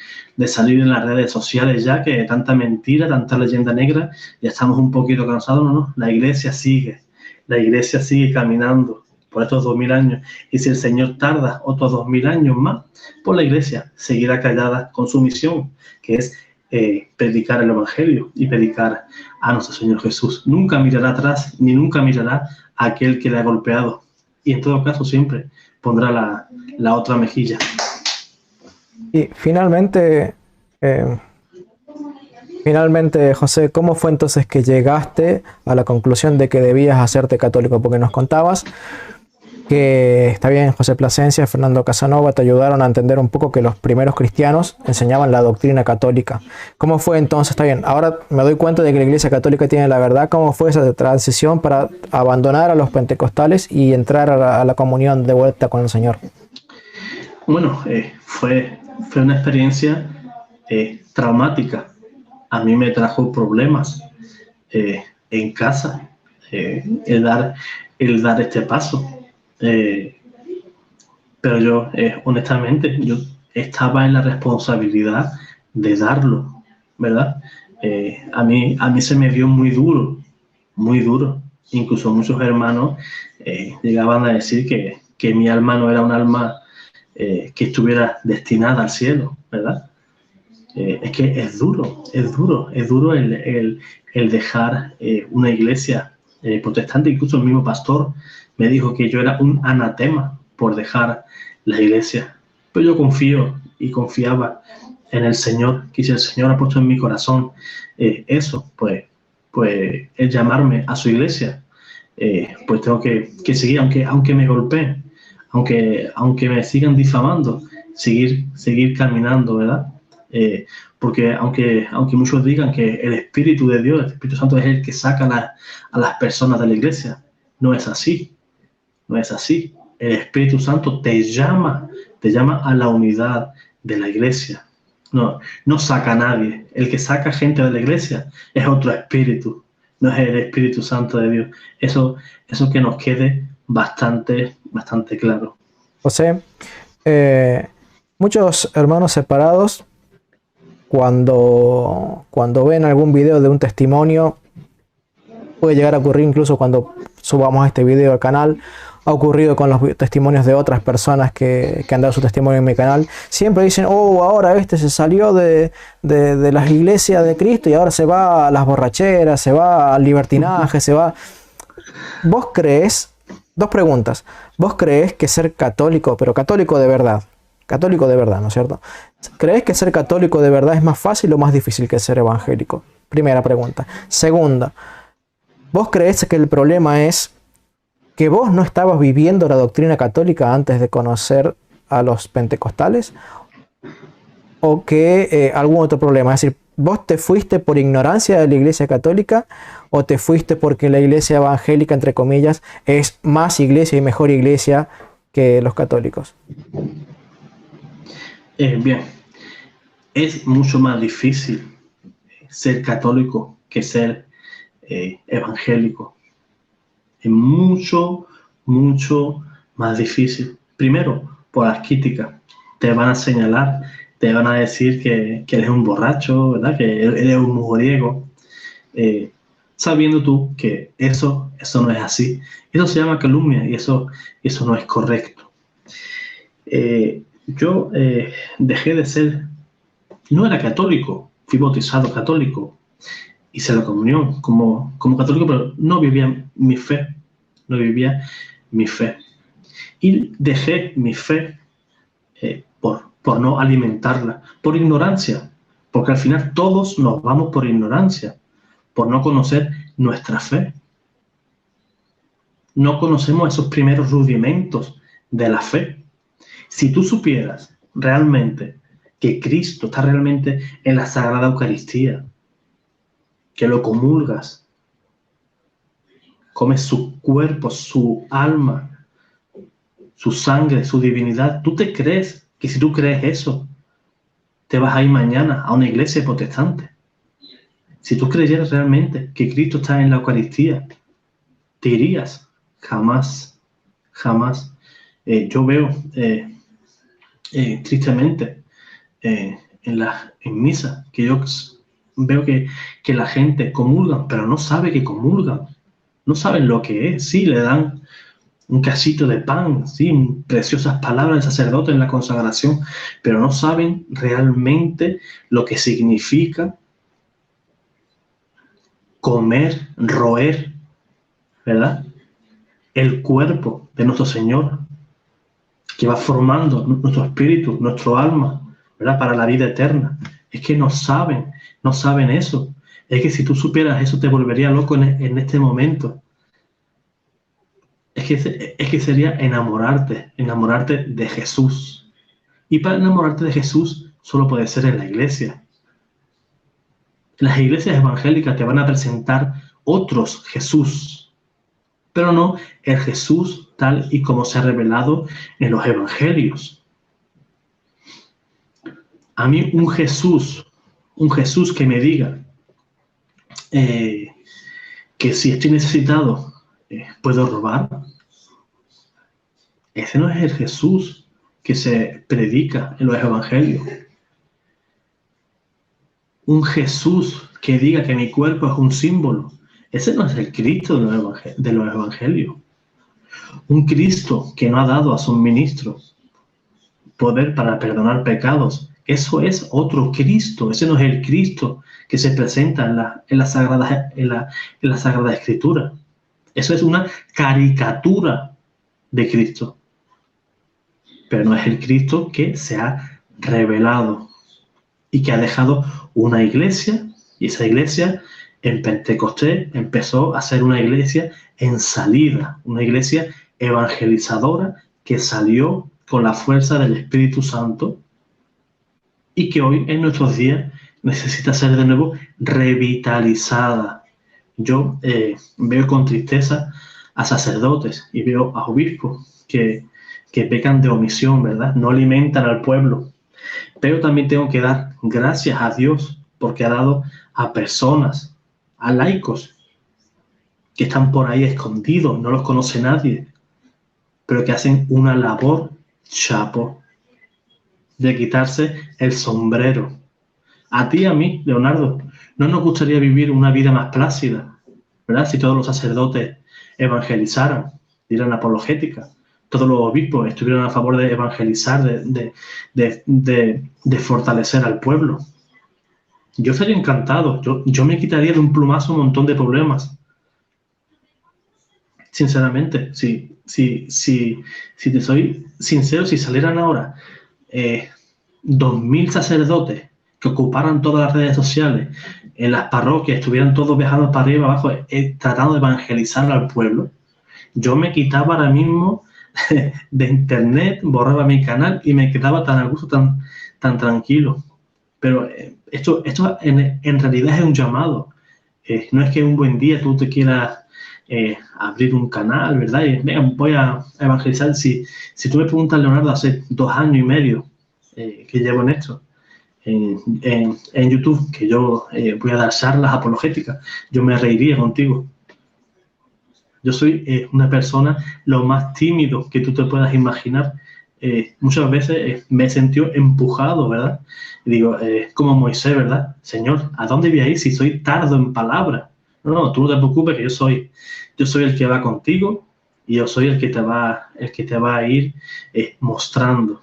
salir en las redes sociales ya, que tanta mentira, tanta leyenda negra, ya estamos un poquito cansados. No, la iglesia sigue caminando por estos 2000 años, y si el Señor tarda otros 2000 años más, pues la iglesia seguirá callada con su misión, que es predicar el Evangelio y predicar a nuestro Señor Jesús. Nunca mirará atrás, ni nunca mirará a aquel que le ha golpeado, y en todo caso siempre pondrá la otra mejilla. Y finalmente, Finalmente, José, ¿cómo fue entonces que llegaste a la conclusión de que debías hacerte católico? Porque nos contabas que, está bien, José Plasencia, Fernando Casanova te ayudaron a entender un poco que los primeros cristianos enseñaban la doctrina católica. ¿Cómo fue entonces? Está bien, ahora me doy cuenta de que la Iglesia Católica tiene la verdad. ¿Cómo fue esa transición para abandonar a los pentecostales y entrar a la comunión de vuelta con el Señor? Bueno, fue una experiencia traumática. A mí me trajo problemas en casa, el dar este paso. Pero yo, honestamente, yo estaba en la responsabilidad de darlo, ¿verdad? A mí se me dio muy duro, muy duro. Incluso muchos hermanos llegaban a decir que mi alma no era un alma que estuviera destinada al cielo, ¿verdad? Es que es duro el dejar una iglesia protestante. Incluso el mismo pastor me dijo que yo era un anatema por dejar la iglesia. Pero yo confío y confiaba en el Señor, que si el Señor ha puesto en mi corazón eso, pues el llamarme a su iglesia, pues tengo que seguir, aunque me golpeen, aunque me sigan difamando, seguir caminando, ¿verdad? Porque aunque muchos digan que el Espíritu de Dios, el Espíritu Santo es el que saca a las personas de la iglesia, no es así, no es así. El Espíritu Santo te llama a la unidad de la iglesia. No saca a nadie. El que saca gente de la iglesia es otro espíritu, no es el Espíritu Santo de Dios. Eso que nos quede bastante claro. José, muchos hermanos separados, cuando ven algún video de un testimonio, puede llegar a ocurrir incluso cuando subamos este video al canal, ha ocurrido con los testimonios de otras personas que han dado su testimonio en mi canal, siempre dicen, oh, ahora este se salió de las iglesias de Cristo y ahora se va a las borracheras, se va al libertinaje, se va... ¿Vos crees? Dos preguntas. ¿Vos crees que ser católico, pero católico de verdad, ¿no es cierto? ¿Crees que ser católico de verdad es más fácil o más difícil que ser evangélico? Primera pregunta. Segunda, ¿vos crees que el problema es que vos no estabas viviendo la doctrina católica antes de conocer a los pentecostales? ¿O que algún otro problema? Es decir, ¿vos te fuiste por ignorancia de la iglesia católica o te fuiste porque la iglesia evangélica, entre comillas, es más iglesia y mejor iglesia que los católicos? Bien, es mucho más difícil ser católico que ser evangélico. Es mucho más difícil. Primero, por las críticas. Te van a señalar, te van a decir que eres un borracho, ¿verdad? Que eres un mujeriego. Sabiendo tú que eso no es así. Eso se llama calumnia y eso no es correcto. Yo dejé de ser, no era católico, fui bautizado católico, hice la comunión como católico, pero no vivía mi fe, y dejé mi fe por no alimentarla, por ignorancia, porque al final todos nos vamos por ignorancia, por no conocer nuestra fe. No conocemos esos primeros rudimentos de la fe. Si tú supieras realmente que Cristo está realmente en la Sagrada Eucaristía, que lo comulgas, comes su cuerpo, su alma, su sangre, su divinidad, ¿tú te crees que si tú crees eso, te vas a ir mañana a una iglesia protestante? Si tú creyeras realmente que Cristo está en la Eucaristía, ¿te irías? Jamás, jamás. Yo veo tristemente en misa que yo veo que la gente comulga, pero no sabe que comulgan, no saben lo que es. Sí, le dan un cachito de pan, sí, preciosas palabras del sacerdote en la consagración, pero no saben realmente lo que significa comer, roer, ¿verdad? El cuerpo de nuestro Señor, que va formando nuestro espíritu, nuestro alma, ¿verdad? Para la vida eterna. Es que no saben no saben eso. Es que si tú supieras eso te volvería loco en este momento. Es que sería enamorarte de Jesús. Y para enamorarte de Jesús solo puede ser en la iglesia. Las iglesias evangélicas te van a presentar otros Jesús, pero no el Jesús tal y como se ha revelado en los evangelios. A mí un Jesús que me diga que si estoy necesitado puedo robar, ese no es el Jesús que se predica en los evangelios. Un Jesús que diga que mi cuerpo es un símbolo, ese no es el Cristo de los evangelios. Un Cristo que no ha dado a sus ministros poder para perdonar pecados, eso es otro Cristo. Ese no es el Cristo que se presenta en la Sagrada Escritura. Eso es una caricatura de Cristo. Pero no es el Cristo que se ha revelado y que ha dejado una iglesia, y esa iglesia en Pentecostés empezó a ser una iglesia en salida, una iglesia evangelizadora que salió con la fuerza del Espíritu Santo y que hoy en nuestros días necesita ser de nuevo revitalizada. Yo veo con tristeza a sacerdotes y veo a obispos que pecan de omisión, ¿verdad? No alimentan al pueblo. Pero también tengo que dar gracias a Dios porque ha dado a personas, a laicos, que están por ahí escondidos, no los conoce nadie, pero que hacen una labor chapo de quitarse el sombrero. A ti y a mí, Leonardo, no nos gustaría vivir una vida más plácida, ¿verdad? Si todos los sacerdotes evangelizaran, dieran apologética, todos los obispos estuvieran a favor de evangelizar, de fortalecer al pueblo. Yo estaría encantado. Yo me quitaría de un plumazo un montón de problemas. Sinceramente, si te soy sincero, si salieran ahora 2.000 sacerdotes que ocuparan todas las redes sociales, en las parroquias, estuvieran todos viajando para arriba y abajo, tratando de evangelizar al pueblo, yo me quitaba ahora mismo de internet, borraba mi canal y me quedaba tan a gusto, tan tranquilo. Pero esto en realidad es un llamado. No es que un buen día tú te quieras abrir un canal, ¿verdad? Y venga, voy a evangelizar. Si tú me preguntas, Leonardo, hace 2 años y medio que llevo en esto, en YouTube, que yo voy a dar charlas apologéticas, yo me reiría contigo. Yo soy una persona lo más tímido que tú te puedas imaginar. Muchas veces me he sentido empujado, ¿verdad? Y digo, como Moisés, ¿verdad? Señor, ¿a dónde voy a ir si soy tardo en palabra? No, tú no te preocupes, que yo soy el que va contigo y yo soy el que te va a ir mostrando.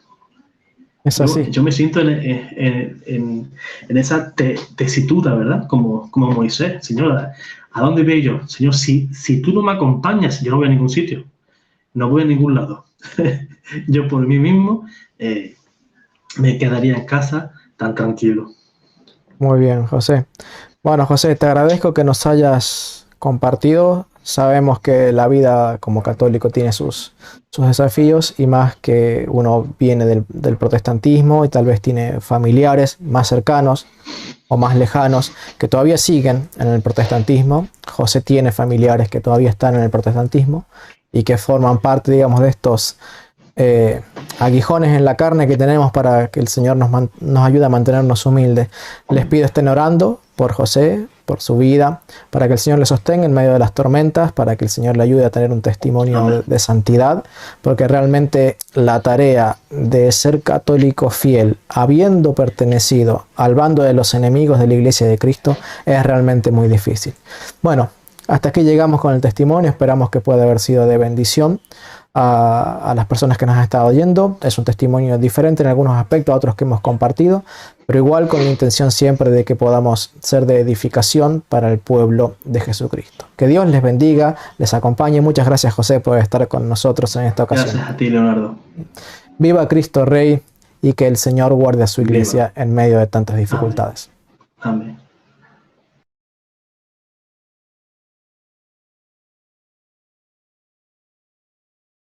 Es así. Yo me siento en esa tesitura, ¿verdad? Como Moisés. Señor, ¿a dónde voy yo? Señor, si tú no me acompañas, yo no voy a ningún sitio. No voy a ningún lado. Yo por mí mismo me quedaría en casa tan tranquilo. Muy bien, José. Bueno, José, te agradezco que nos hayas compartido. Sabemos que la vida como católico tiene sus desafíos, y más que uno viene del protestantismo y tal vez tiene familiares más cercanos o más lejanos que todavía siguen en el protestantismo. José tiene familiares que todavía están en el protestantismo y que forman parte, digamos, de estos aguijones en la carne que tenemos para que el Señor nos ayude a mantenernos humildes. Les pido estén orando por José, por su vida, para que el Señor le sostenga en medio de las tormentas, para que el Señor le ayude a tener un testimonio de santidad, porque realmente la tarea de ser católico fiel, habiendo pertenecido al bando de los enemigos de la Iglesia de Cristo, es realmente muy difícil. Bueno, hasta aquí llegamos con el testimonio. Esperamos que pueda haber sido de bendición a las personas que nos han estado oyendo. Es un testimonio diferente en algunos aspectos a otros que hemos compartido, pero igual con la intención siempre de que podamos ser de edificación para el pueblo de Jesucristo. Que Dios les bendiga, les acompañe. Muchas gracias, José, por estar con nosotros en esta ocasión. Gracias a ti, Leonardo. Viva Cristo Rey, y que el Señor guarde a su iglesia en medio de tantas dificultades. Amén.